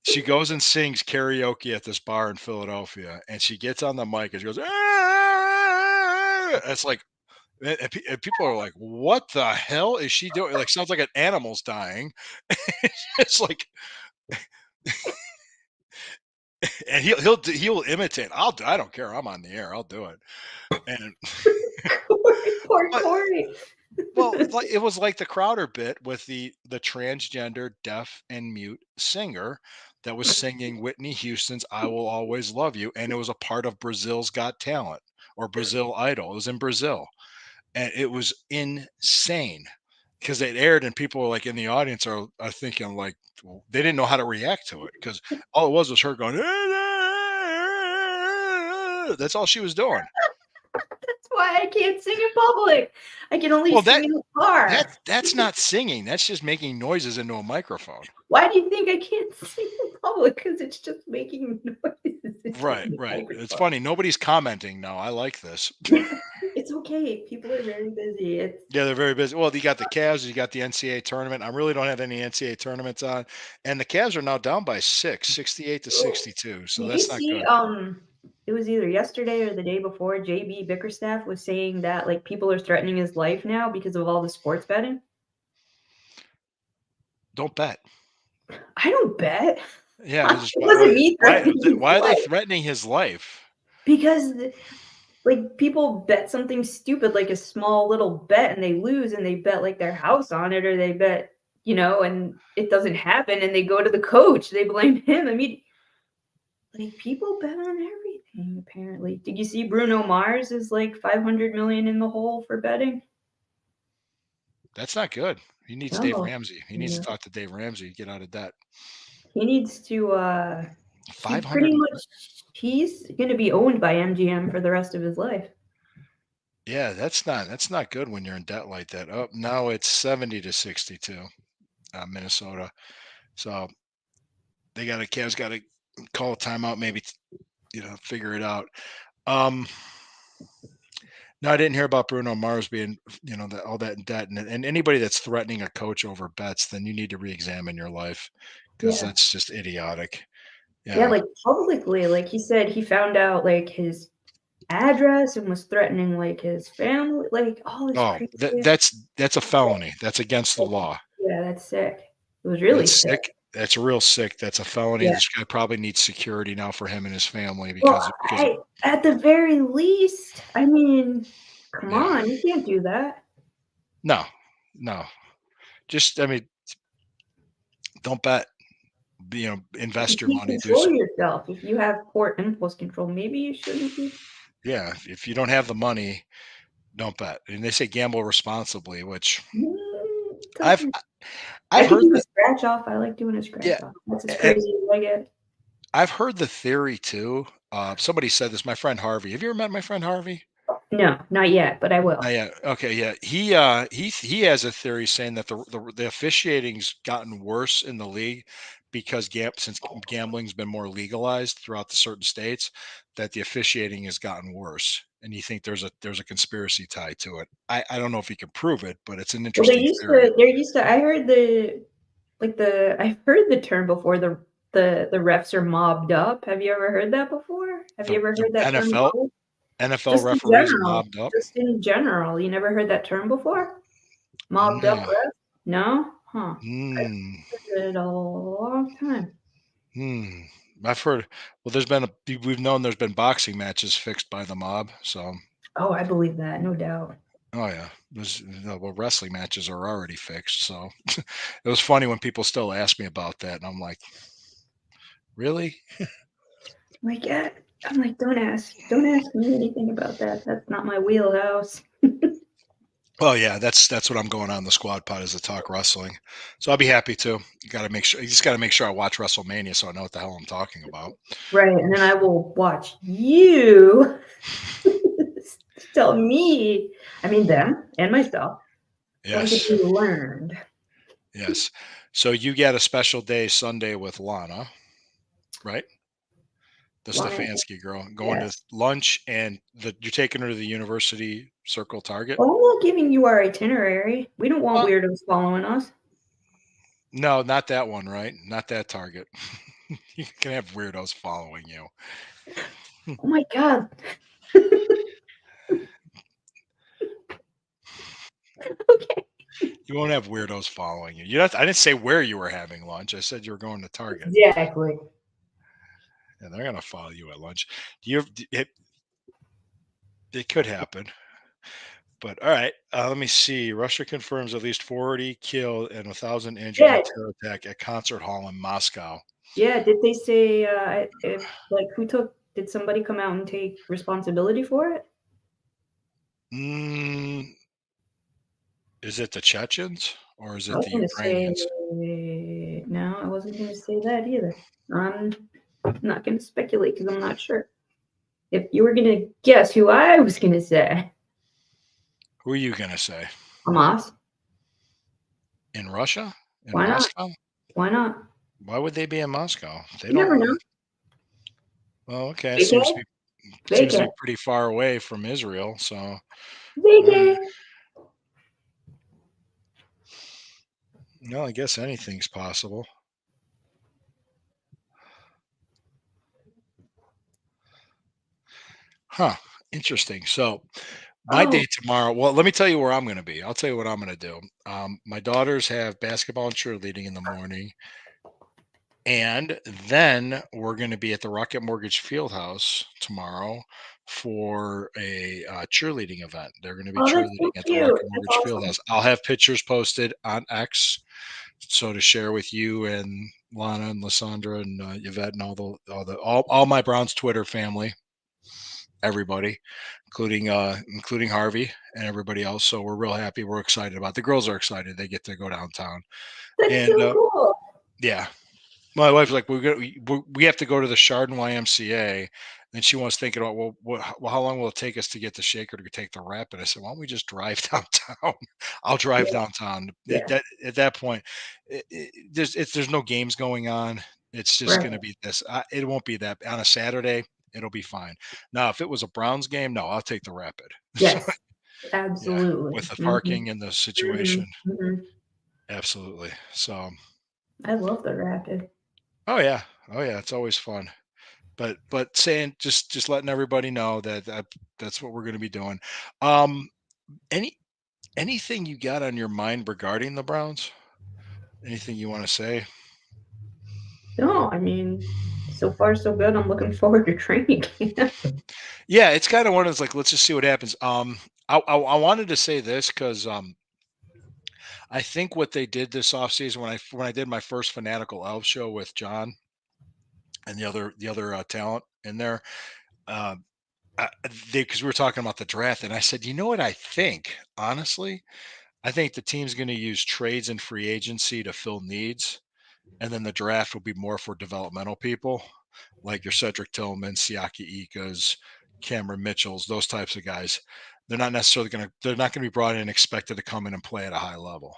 She goes and sings karaoke at this bar in Philadelphia, and she gets on the mic and she goes, "Ah!" It's like, and people are like, "What the hell is she doing?" Like, sounds like an animal's dying. It's like, and he'll imitate. I don't care. I'm on the air. I'll do it. And Poor but Corey. Well, it was like the Crowder bit with the transgender deaf and mute singer that was singing Whitney Houston's "I Will Always Love You," and it was a part of Brazil's Got Talent or Brazil Idol. It was in Brazil, and it was insane because it aired, and people were like in the audience are thinking like they didn't know how to react to it because all it was her going. That's all she was doing. That's why I can't sing in public. I can only Well, sing in the car. that's not singing. That's just making noises into a microphone. Why do you think I can't sing in public? Because it's just making noises into Right, the right. It's microphone. funny. Nobody's commenting now. I like this. It's okay. People are very busy. It's Yeah, they're very busy. Well, you got the Cavs, you got the NCAA tournament. I really don't have any NCAA tournaments on. And the Cavs are now down by 68 to 62. So Did you that's not see, good. it was either yesterday or the day before, JB Bickerstaff was saying that, like, people are threatening his life now because of all the sports betting? Don't bet. I don't bet. Yeah, It just wasn't me threatening his why are they life threatening his life? because, like, people bet something stupid, like a small little bet, and they lose, and they bet, like, their house on it, or they bet, and it doesn't happen, and they go to the coach. They blame him. I mean, like, people bet on everything, apparently. Did you see Bruno Mars is, like, 500 million in the hole for betting? That's not good. He needs Dave No. Ramsey. He needs to Yeah. talk to Dave Ramsey to get out of debt. He needs to, he pretty 500. much he's gonna be owned by MGM for the rest of his life. Yeah, that's not good when you're in debt like that. Oh, now it's 70 to 62, Minnesota. So Cavs got to call a timeout, maybe, figure it out. Um, no, I didn't hear about Bruno Mars being, all that in debt, and anybody that's threatening a coach over bets, then you need to re-examine your life because Yeah. that's just idiotic. Yeah, Yeah. like, publicly, like, he said he found out, like, his address and was threatening, like, his family, like, all this Oh, crazy that's a felony. That's against the law. Yeah, that's sick. It was really That's sick. sick. That's real sick. That's a felony. Yeah. This guy probably needs security now for him and his family Well, because I at the very least, I mean, come yeah. on, you can't do that. No, no. Just I mean, don't bet. You Invest your can't money. control yourself. If you have poor impulse control, maybe you shouldn't be. Yeah. If you don't have the money, don't bet. And they say gamble responsibly, which I've Doesn't I I've could heard do a that. scratch off. I like doing a Yeah, scratch off. That's as I- crazy as I get. I've heard the theory too. Somebody said this. My friend Harvey. Have you ever met my friend Harvey? No, not yet, but I will. Yeah. Okay. Yeah. He has a theory saying that the officiating's gotten worse in the league because since gambling's been more legalized throughout the certain states, that the officiating has gotten worse. And you think there's a conspiracy tie to it. I don't know if he can prove it, but it's an Well, they interesting used theory. to there used to I heard I've heard the term before, the refs are mobbed up. Have you ever heard that before? Have you The ever the heard that term NFL before? NFL referees are mobbed up. Just in general. You never heard that term before? Mobbed up No. refs? No? Huh. I've Hmm. heard it a long time. Hmm. I've heard. Well, we've known there's been boxing matches fixed by the mob. So, Oh, I believe that, no doubt. oh yeah, well, wrestling matches are already fixed. So, it was funny when people still ask me about that, and I'm like, really? Like, yeah, I'm like, don't ask me anything about that. That's not my wheelhouse. Oh yeah, that's what I'm going on the squad pod is to talk wrestling. So I'll be happy to. You just got to make sure I watch WrestleMania so I know what the hell I'm talking about. Right, and then I will watch you tell me, I mean them and myself, what have Yes, you learned? yes. So you get a special day Sunday with Lana, right? The Lana, Stefanski girl, going to yes. lunch, and you're taking her to the University Circle Target. Well, I'm not giving you our itinerary. We don't want Well, weirdos following us. no, not that one, right? Not that Target. You can have weirdos following you. Oh my god. Okay. You won't have weirdos following you. I didn't say where you were having lunch. I said you were going to Target, Exactly. and they're gonna follow you at lunch. Do you? It could happen. But all right, let me see. Russia confirms at least 40 killed and 1,000 injured Yeah, in terror attack at concert hall in Moscow. yeah. Did they say if like who took? Did somebody come out and take responsibility for it? Mm, is it the Chechens or is I it was the gonna say Ukrainians? no. I wasn't gonna say that either. I'm not gonna speculate because I'm not sure. If you were gonna guess who I was gonna say, Who are you going to say? Hamas. In Russia? In Why not? Moscow? Why not? Why would they be in Moscow? They You never don't. know. Well, okay. It Vacay, seems to vacay, be pretty far away from Israel. So, uh, vacay. no, I guess anything's possible. Huh. Interesting. So, my day Oh, tomorrow. Well, let me tell you where I'm going to be. I'll tell you what I'm going to do. My daughters have basketball and cheerleading in the morning, and then we're going to be at the Rocket Mortgage Fieldhouse tomorrow for a cheerleading event. They're going to be oh, that's so cheerleading at the cute. Rocket That's Mortgage awesome. Fieldhouse. I'll have pictures posted on X, so to share with you and Lana and Lysandra and Yvette and all my Browns Twitter family, everybody, including Harvey and everybody else. So we're real happy. We're excited about. The girls are excited. They get to go downtown, That's and so cool. yeah, my wife's like, we have to go to the Chardon YMCA, and she was thinking about, well, how long will it take us to get the Shaker to take the rapid? I said, why don't we just drive downtown? I'll drive Yeah, downtown. yeah, At that point, there's no games going on. It's just going to right. be this. It won't be that on a Saturday. It'll be fine. Now, if it was a Browns game, no, I'll take the rapid. So, Yes, yeah, absolutely. with the Mhm, parking and the mhm, situation, mhm. absolutely. So, I love the rapid. oh yeah, oh yeah, it's always fun. But saying just letting everybody know that's what we're going to be doing. Um, any anything you got on your mind regarding the Browns? Anything you want to say? No, I mean, so far so good. I'm looking forward to training camp. Yeah, it's kind of one of those like let's just see what happens. I wanted to say this because I think what they did this offseason when I did my first Fanatical Elf show with John and the other talent in there, uh, they because we were talking about the draft and I said, you know what I think honestly. I think the team's going to use trades and free agency to fill needs, and then the draft will be more for developmental people like your Cedric Tillman, Siaki Ikas, Cameron Mitchells, those types of guys. They're not going to be brought in expected to come in and play at a high level.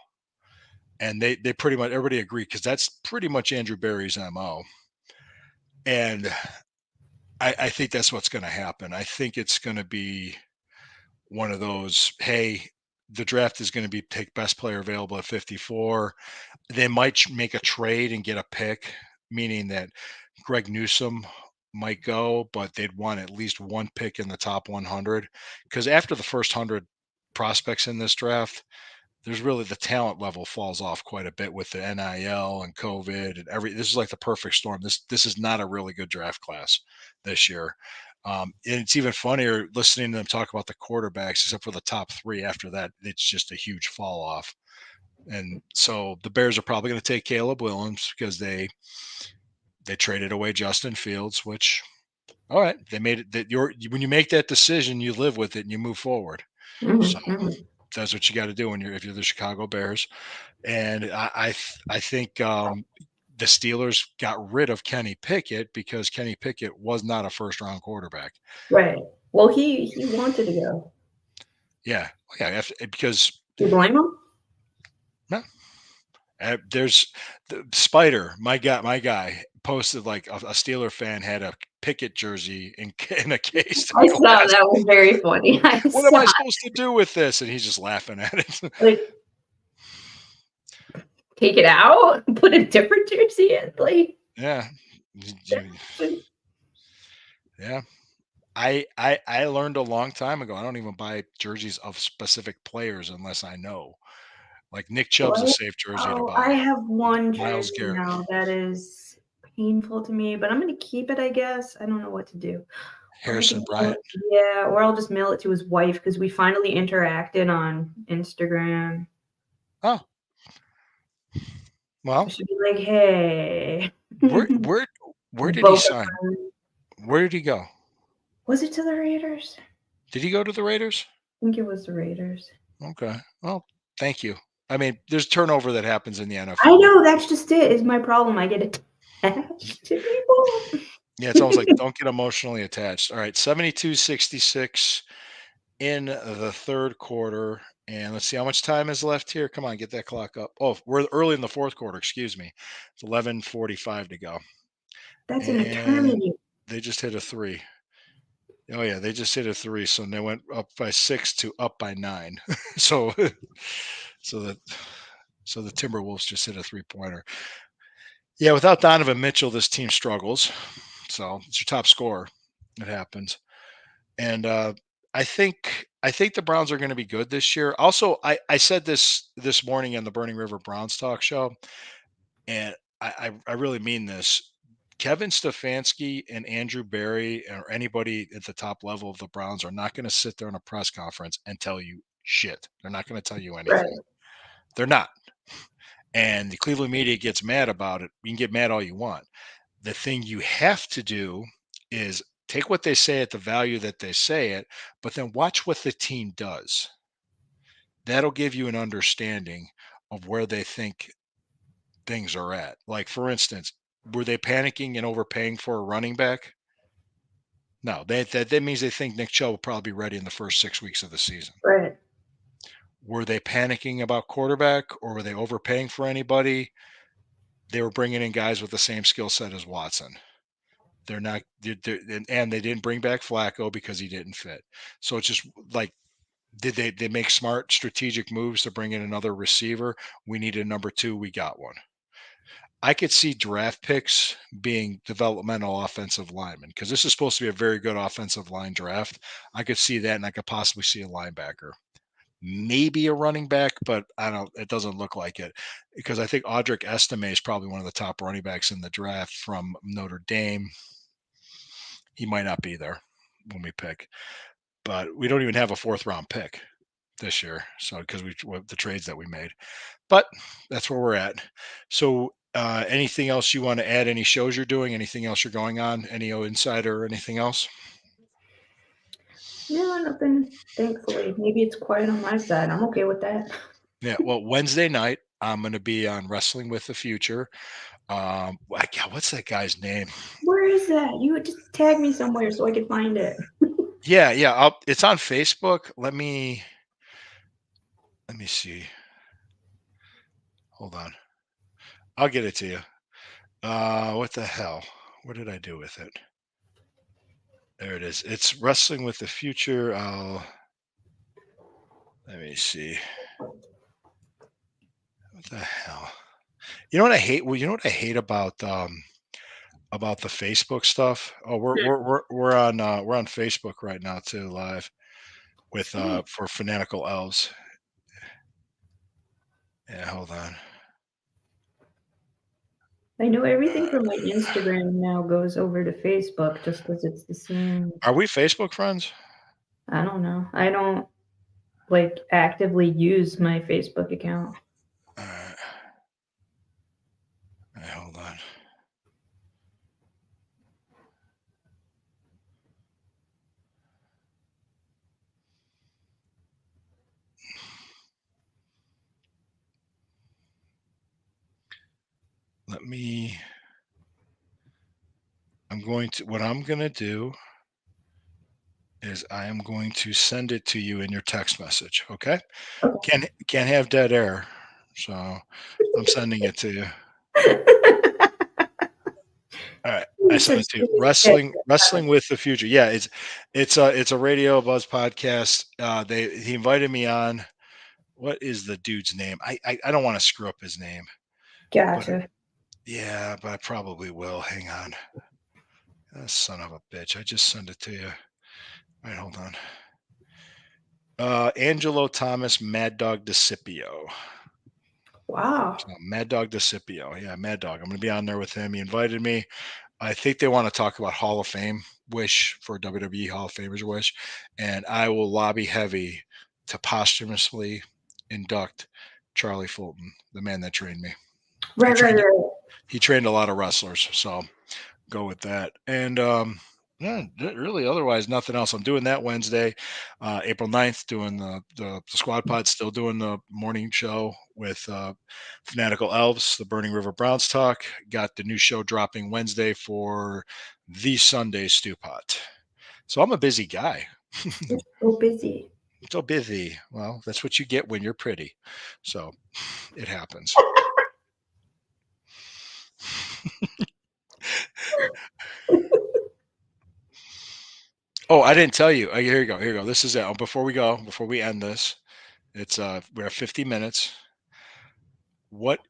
And they pretty much everybody agree because that's pretty much Andrew Berry's MO. And I think that's what's going to happen. I think it's going to be one of those, hey, the draft is going to be take best player available at 54. They might make a trade and get a pick, meaning that Greg Newsome might go, but they'd want at least one pick in the top 100. Because after the first 100 prospects in this draft, there's really the talent level falls off quite a bit with the NIL and COVID and this is like the perfect storm. This is not a really good draft class this year. And it's even funnier listening to them talk about the quarterbacks, except for the top three. After that, it's just a huge fall off. And so the Bears are probably going to take Caleb Williams because they traded away Justin Fields, which all right, they made it that when you make that decision, you live with it and you move forward. So Mhm, mhm. that's what you got to do when if you're the Chicago Bears. And I think the Steelers got rid of Kenny Pickett because Kenny Pickett was not a first round quarterback. Right. Well, he wanted to go. Yeah, yeah, because You blame him? no, there's the Spider, my guy posted like a Steeler fan had a Pickett jersey in a case I of saw glass. that was very funny. I What am saw I supposed to do with this? And he's just laughing at it. like take it out, put a different jersey in. Like Yeah. just, Yeah. I learned a long time ago. I don't even buy jerseys of specific players unless I know. Like Nick Chubb's a what? safe jersey to Oh, buy. I have one Miles jersey Garrett. now that is painful to me, but I'm gonna keep it. I guess I don't know what to do. Or I Harrison can mail Bryant. it, yeah, or I'll just mail it to his wife because we finally interacted on Instagram. Oh, I well, should be like, "Hey." where where where did he Boca sign? Raton. Where did he go? Was it to the Raiders? Did he go to the Raiders? I think it was the Raiders. Okay. Well, thank you. I mean, there's turnover that happens in the I NFL. know, that's just it, is my problem. I get attached to people. Yeah, it's almost like don't get emotionally attached. All right, 72-66 in the third quarter. And let's see how much time is left here. Come on, get that clock up. Oh, we're early in the fourth quarter, excuse me. It's 11:45 to go. That's an And eternity. they just hit a three. Oh yeah, they just hit a three. So they went up by 6 to up by 9. so so that so the Timberwolves just hit a three-pointer. Yeah, without Donovan Mitchell, this team struggles. So it's your top scorer. It happens. And I think the Browns are going to be good this year. Also, I said this morning on the Burning River Browns talk show, and I really mean this. Kevin Stefanski and Andrew Barry or anybody at the top level of the Browns are not going to sit there in a press conference and tell you shit. They're not going to tell you anything. Right, They're not. And the Cleveland media gets mad about it. You can get mad all you want. The thing you have to do is take what they say at the value that they say it, but then watch what the team does. That'll give you an understanding of where they think things are at. Like, for instance, were they panicking and overpaying for a running back? No, that means they think Nick Chubb will probably be ready in the first 6 weeks of the season. right, Were they panicking about quarterback or were they overpaying for anybody? They were bringing in guys with the same skill set as Watson. They're not, and they didn't bring back Flacco because he didn't fit. So it's just like, did they make smart strategic moves to bring in another receiver? We needed a number two. We got one. I could see draft picks being developmental offensive linemen because this is supposed to be a very good offensive line draft. I could see that, and I could possibly see a linebacker, maybe a running back, but I don't. It doesn't look like it because I think Audric Estime is probably one of the top running backs in the draft from Notre Dame. He might not be there when we pick, but we don't even have a fourth round pick this year. So because the trades that we made, but that's where we're at. So anything else you want to add? Any shows you're doing? Anything else you're going on? Any insider or anything else? no, nothing, thankfully. Maybe it's quiet on my side, I'm okay with that. Yeah. Well, Wednesday night I'm going to be on Wrestling with the Future. God, what's that guy's name? Where is that? You would just tag me somewhere so I could find it. Yeah, yeah. It's on Facebook. Let me see. Hold on. I'll get it to you. What the hell? What did I do with it? There it is. It's Wrestling with the Future. Let me see. What the hell? You know what I hate? Well, you know what I hate about the Facebook stuff? Oh, we're on Facebook right now too, live with Sweet. for Fanatical Elves. Yeah, hold on. I know everything Uh, from my Instagram now goes over to Facebook just because it's the same. are we Facebook friends? I don't know. I don't, like, actively use my Facebook account. All right, hold on. Let me. What I'm going to do is I am going to send it to you in your text message. Okay? Can't have dead air, so I'm sending it to you. All right. I It's sent a it to you. sweet text. Wrestling with the Future. Yeah, it's a Radio Buzz podcast. He invited me on. What is the dude's name? I don't want to screw up his name, but Gotcha. yeah, but I probably will. Hang on. Son of a bitch. I just sent it to you. All right, hold on. Angelo Thomas Mad Dog DeCipio. Wow. So Mad Dog DeCipio. Yeah, Mad Dog. I'm going to be on there with him. He invited me. I think they want to talk about Hall of Fame wish for WWE Hall of Famers wish, and I will lobby heavy to posthumously induct Charlie Fulton, the man that trained me. He Right, right, trained right. he trained a lot of wrestlers, so go with that. And yeah, really, otherwise, nothing else. I'm doing that Wednesday, April 9th, doing the Squad Pod, still doing the morning show with Fanatical Elves, the Burning River Browns talk. Got the new show dropping Wednesday for the Sunday Stew Pot. So I'm a busy guy. You're so busy. So busy. Well, that's what you get when you're pretty. So it happens. Oh, I didn't tell you. Here you go. Here you go. This is it. Oh, before we end this, it's we're at 50 minutes. What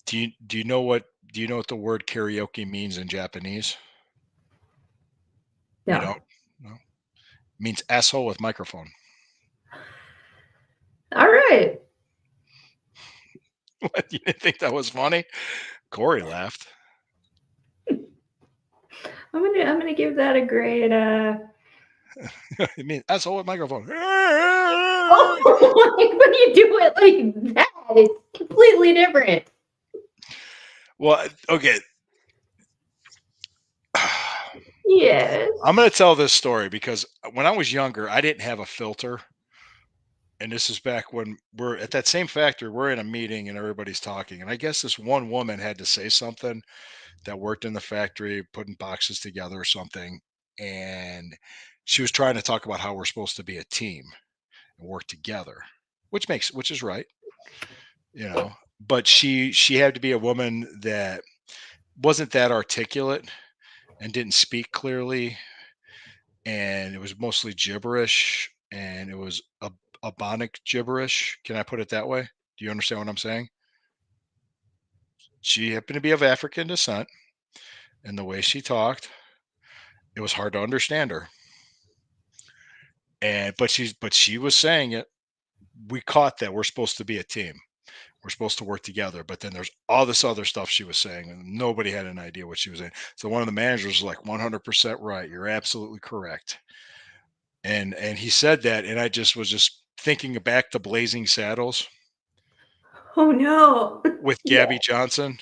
do you know what the word karaoke means in Japanese? You No. don't? No. It means asshole with microphone. All right. What? You didn't think that was funny? Corey laughed. I'm gonna give that a grade. It means asshole with microphone. Oh, when you do it like that, it's completely different. Well, okay. Yes. I'm going to tell this story because when I was younger, I didn't have a filter. And this is back when we're at that same factory. We're in a meeting and everybody's talking. And I guess this one woman had to say something that worked in the factory, putting boxes together or something. And she was trying to talk about how we're supposed to be a team and work together, which is right, you know. But she had to be a woman that wasn't that articulate and didn't speak clearly, and it was mostly gibberish, and it was a Abonic gibberish. Can I put it that way? Do you understand what I'm saying? She happened to be of African descent, and the way she talked, it was hard to understand her. And but she was saying it. We caught that we're supposed to be a team. We're supposed to work together. But then there's all this other stuff she was saying, and nobody had an idea what she was saying. So one of the managers was like, 100% right. You're absolutely correct. And he said that, and I just was just thinking back to Blazing Saddles Oh no. with Yeah. Gabby Johnson,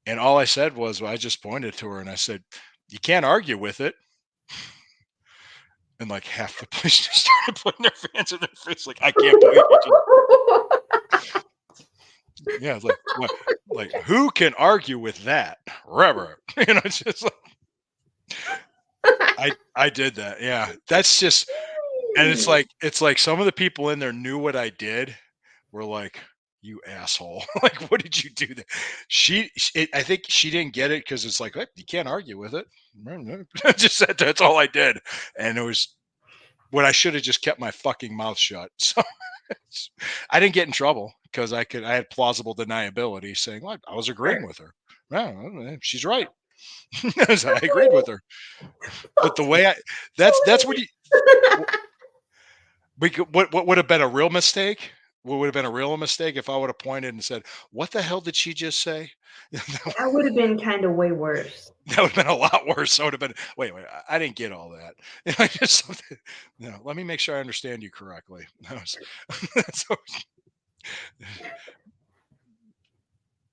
and all I said was, well, I just pointed to her and I said, "You can't argue with it." And like half the place just started putting their hands in their face, like, "I can't believe you just." Yeah, it's like, what? Like, who can argue with that? Rubber, it's just like I did that. Yeah, that's just, and it's like some of the people in there knew what I did. Were like, "You asshole! Like, what did you do?" That I think she didn't get it because it's like, "Hey, you can't argue with it." I just said that's all I did, and it was when I should have just kept my fucking mouth shut. So I didn't get in trouble because I had plausible deniability, saying, "Well, I was agreeing with her. Yeah, she's right." So I agreed with her, but the way I that's what you what would have been a real mistake? What would have been a real mistake if I would have pointed and said, "What the hell did she just say?" That would have been kind of way worse. That would have been a lot worse. I would have been, wait, I didn't get all that. I just something, let me make sure I understand you correctly. That was, so,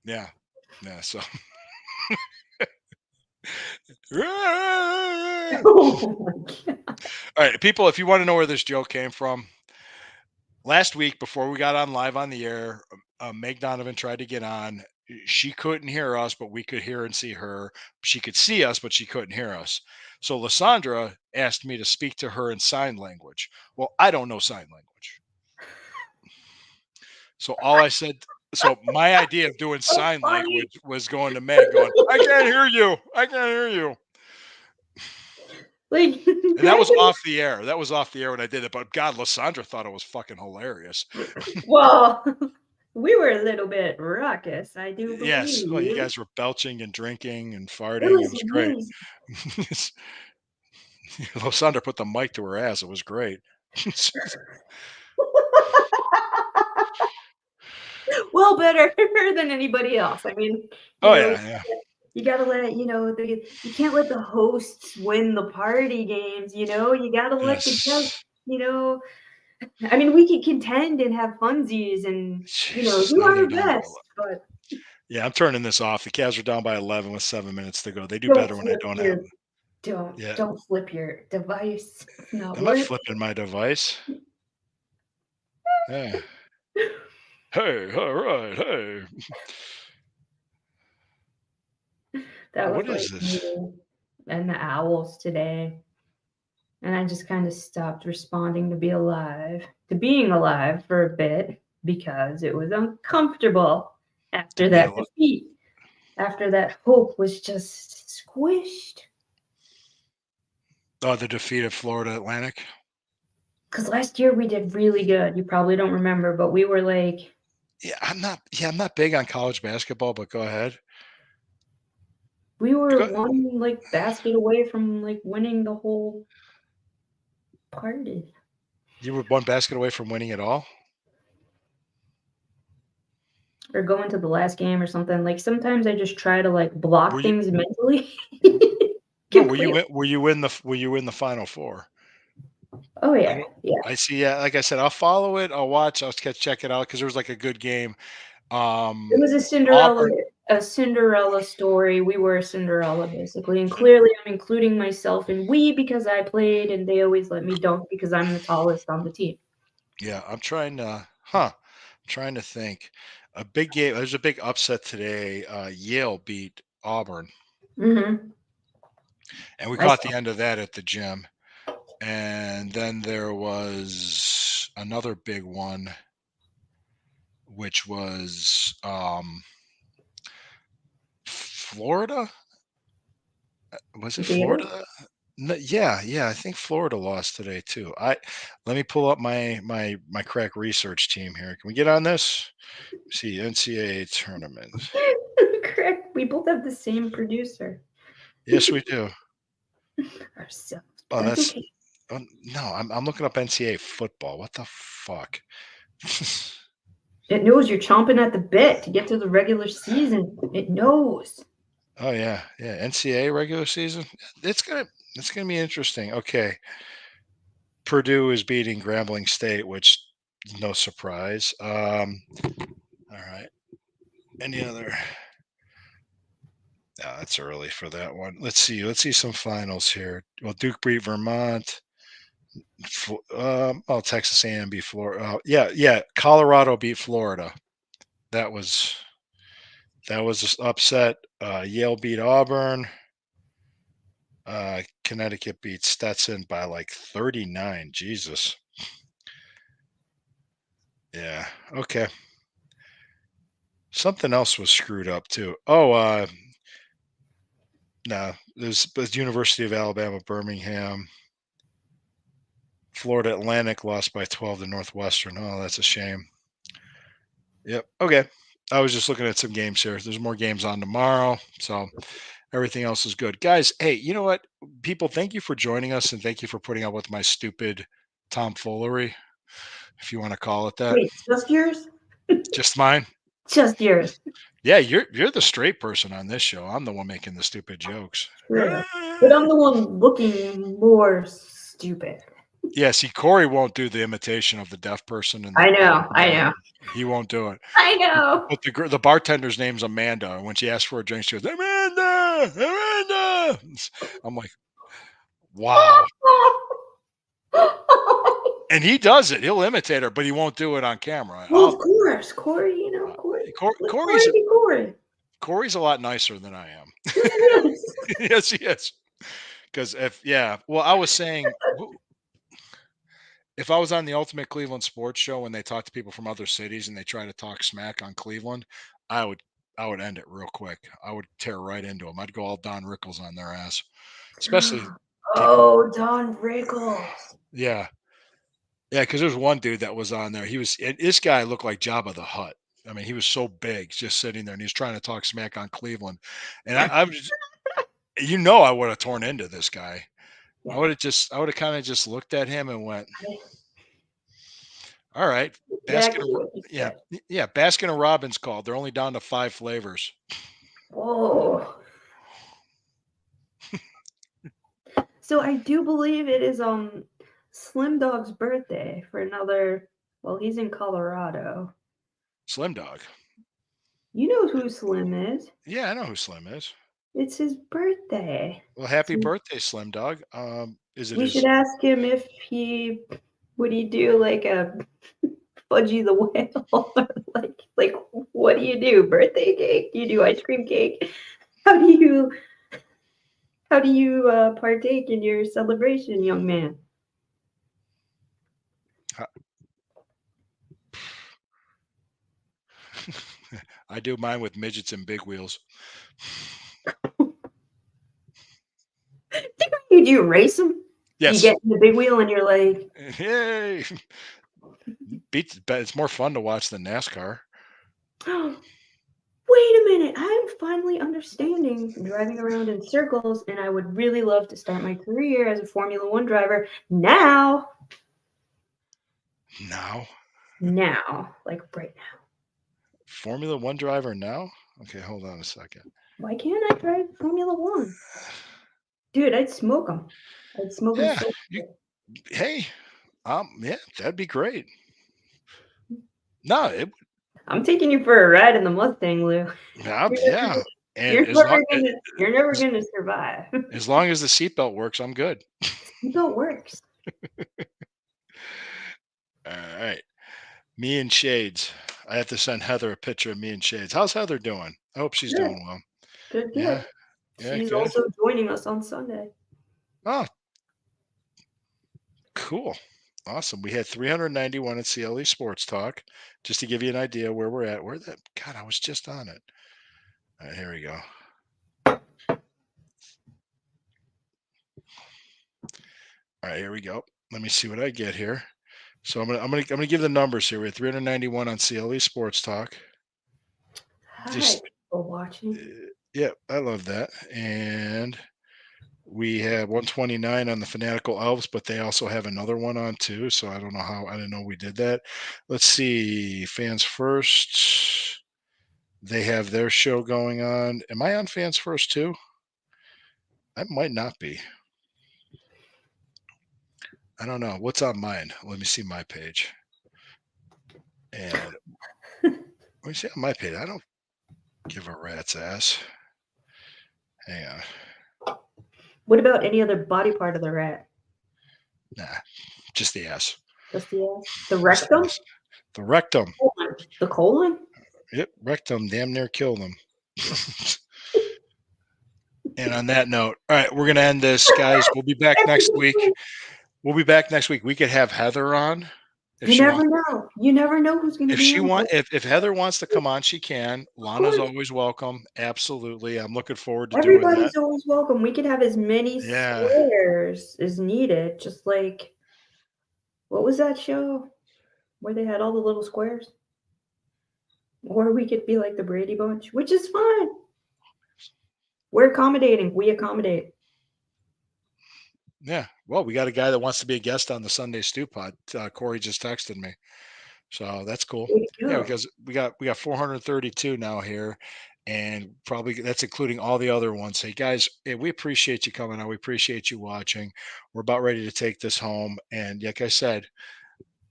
yeah, yeah. So, Oh my God. all right, people, if you want to know where this joke came from, last week before we got on live on the air, Meg Donovan tried to get on. She couldn't hear us, but we could hear and see her. She could see us, but she couldn't hear us. So Lysandra asked me to speak to her in sign language. Well, I don't know sign language. So all I said, so my idea of doing So sign funny. language was going to Meg, going, "I can't hear you. I can't hear you." Like And that back was in off the air. That was off the air when I did it. But God, Lysandra thought it was fucking hilarious. well, we were a little bit raucous, I do Yes. Well, you believe. guys were belching and drinking and It farting. It was was great. amazing. Lysandra put the mic to her ass. It was great. Well, better than anybody else. I mean, Oh you know, yeah, yeah. You gotta let you can't let the hosts win the party games. You gotta let the guests. Yes. You know, I mean, we can contend and have funsies and Jesus, do now they're our down to best, 11. but Yeah, I'm turning this off. The Cavs are down by 11 with 7 minutes to go. They do don't better when I flip don't have your them. don't Yeah. don't flip your device. It's not Am I working. flipping my device? Yeah. Hey, all right. Hey, That was what like is me this? and the owls today. And I just kind of stopped responding to being alive for a bit because it was uncomfortable To after be that a defeat, after that hope was just squished. oh, the defeat of Florida Atlantic. Because last year we did really good. You probably don't remember, but we were like, Yeah, I'm not. Yeah, I'm not big on college basketball, but go ahead. we were Go, one like basket away from like winning the whole party you were one basket away from winning it all. or going to the last game or something. Like sometimes I just try to like Were block you? things mentally. No, were you? Completely. Were you in the? Were you in the Final Four? Oh I yeah, don't. yeah. I see. Yeah, like I said, I'll follow it. I'll watch. I'll check it out because there was like a good game. It Um, was Auburn. a Cinderella story. We were Cinderella basically, and clearly I'm including myself in we because I played, and they always let me dunk because I'm the tallest on the team. Yeah, I'm trying to. Huh. I'm trying to think. A big game. There's a big upset today. Yale beat Auburn, Mhm. and we I caught saw. the end of that at the gym. And then there was another big one, which was Florida. Was it Gators? Florida? No, yeah, yeah. I think Florida lost today too. I let me pull up my crack research team here. Can we get on this? See NCAA tournament. Correct. We both have the same producer Yes, we do. ourselves, but Oh, that's that's okay. oh, no. I'm looking up NCAA football. What the fuck? It knows you're chomping at the bit to get to the regular season. It knows. Oh yeah, yeah. NCAA regular season. It's gonna it's gonna be interesting. Okay, Purdue is beating Grambling State, which no surprise. All right. Any other? No, that's early for that one. Let's see. Let's see some finals here. Well, Duke beat Vermont. Oh, Texas A&M beat Florida. Yeah, yeah. Colorado beat Florida. That was that was just upset. Yale beat Auburn. Connecticut beat Stetson by like 39. Jesus. Yeah. Okay. Something else was screwed up too. Oh, no. There's the University of Alabama, Birmingham. Florida Atlantic lost by 12 to Northwestern. Oh, that's a shame. Yep. Okay. I was just looking at some games here. There's more games on tomorrow. So everything else is good. Guys, hey, you know what? People, thank you for joining us and thank you for putting up with my stupid tomfoolery, if you want to call it that. Wait, just yours? Just mine. Just yours. Yeah, you're the straight person on this show. I'm the one making the stupid jokes. True. But I'm the one looking more stupid. Yeah, see, Corey won't do the imitation of the deaf person in I the know. I bar. know. He won't do it. I know. But the bartender's name's Amanda. And when she asks for a drink, she goes, Amanda, Amanda. I'm like, wow. And he does it. He'll imitate her, but he won't do it on camera. Well, of course, Corey. Uh, Corey. Let Corey's Corey be Corey. Corey's a lot nicer than I am. Yes, he is. Yes, he is. Because if yeah, well, I was saying if I was on the Ultimate Cleveland Sports Show and they talk to people from other cities and they try to talk smack on Cleveland, I would I would end it real quick. I would tear right into them. I'd go all Don Rickles on their ass, especially people. Oh, Don Rickles. Yeah, yeah. Because there's one dude that was on there. This guy looked like Jabba the Hutt. I mean, he was so big, just sitting there, and he's trying to talk smack on Cleveland. And I was, I would have torn into this guy. Yeah. I would have kind of just looked at him and went, I- all right, Baskin, Exactly what you yeah, said. yeah, Baskin and Robbins called. They're only down to 5 flavors. Whoa. So I do believe it is Slim Dog's birthday for another. Well, he's in Colorado. Slim Dog. You know who Slim is? Yeah, I know who Slim is. It's his birthday. Well, happy So birthday, Slim Dog. Is it we should his? ask him if he would he do like a Fudgy the Whale or like what do you do? Birthday cake? Do you do ice cream cake? How do you partake in your celebration, young man? I do mine with midgets and big wheels. Do you race them? You Yes. get in the big wheel and you're like, Yay! It's more fun to watch than NASCAR. oh, wait a minute, I'm finally understanding driving around in circles, and I would really love to start my career as a Formula One driver now. Now, Like right now. Formula One driver now. Okay, hold on a second. Why can't I drive Formula One? Dude, I'd smoke them. I'd smoke them Yeah, so hey, yeah, that'd be great. No, I'm taking you for a ride in the Mustang, Lou. yeah, and You're never gonna survive. as long as the seatbelt works, I'm good. Seatbelt works. All right, me and Shades. I have to send Heather a picture of me and Shades. How's Heather doing? I hope she's Good. doing well. Good. Yeah, yeah, She's good. also joining us on Sunday. Oh, cool. Awesome. We had 391 at CLE Sports Talk, just to give you an idea where we're at. Where that? God, I was just on it. All right, here we go. All right, here we go. Let me see what I get here. So I'm gonna give the numbers here. We're at 391 on CLE Sports Talk. Hi, Just people watching. yeah, I love that. And we have 129 on the Fanatical Elves, but they also have another one on too. So I don't know how. I didn't know we did that. Let's see. Fans First. They have their show going on. Am I on Fans First too? I might not be. I don't know. What's on mine? Let me see my page. And let me see on my page. I don't give a rat's ass. Hang on. What about any other body part of the rat? Nah, just the ass. Just the ass? The rectum? The rectum. The colon? Yep, rectum damn near killed them. And on that note, all right, we're going to end this, guys. We'll be back next week. We could have Heather on. You never know. You never know who's going to be on. If Heather wants to come on, she can. Lana's always welcome. Absolutely. I'm looking forward to doing that. Everybody's always welcome. We could have as many squares as needed. Just like, what was that show where they had all the little squares? Or we could be like the Brady Bunch, which is fine. We're accommodating. We accommodate. Yeah. Well, we got a guy that wants to be a guest on the Sunday Stew Pod. Corey just texted me. So that's cool. Yeah, because we got 432 now here, and probably that's including all the other ones. Hey guys, we appreciate you coming on. We appreciate you watching. We're about ready to take this home, and like I said,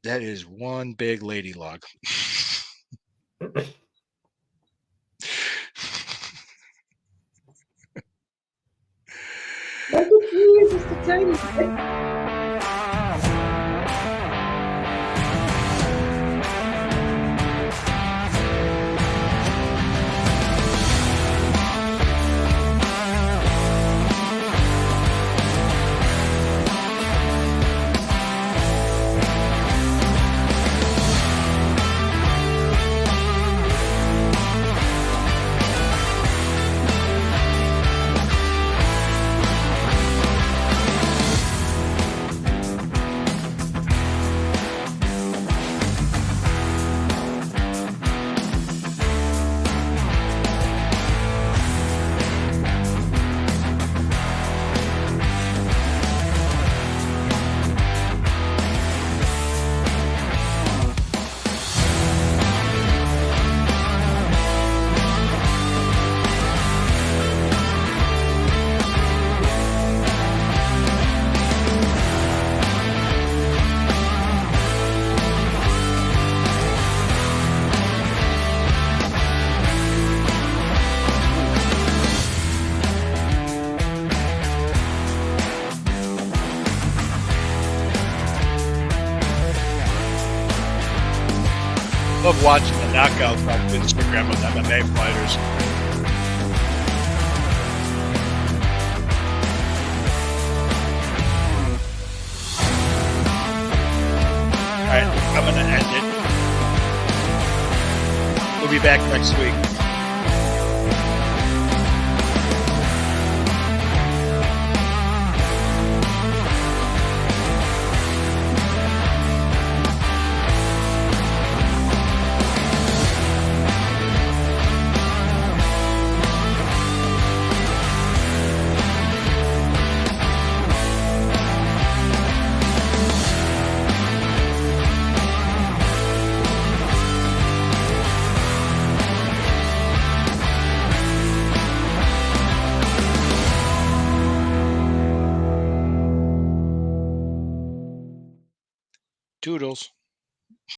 that is one big lady log. Look at you, just a tiny bit. love watching the knockouts on Instagram with MMA fighters. All right, I'm going to end it. We'll be back next week. Toodles.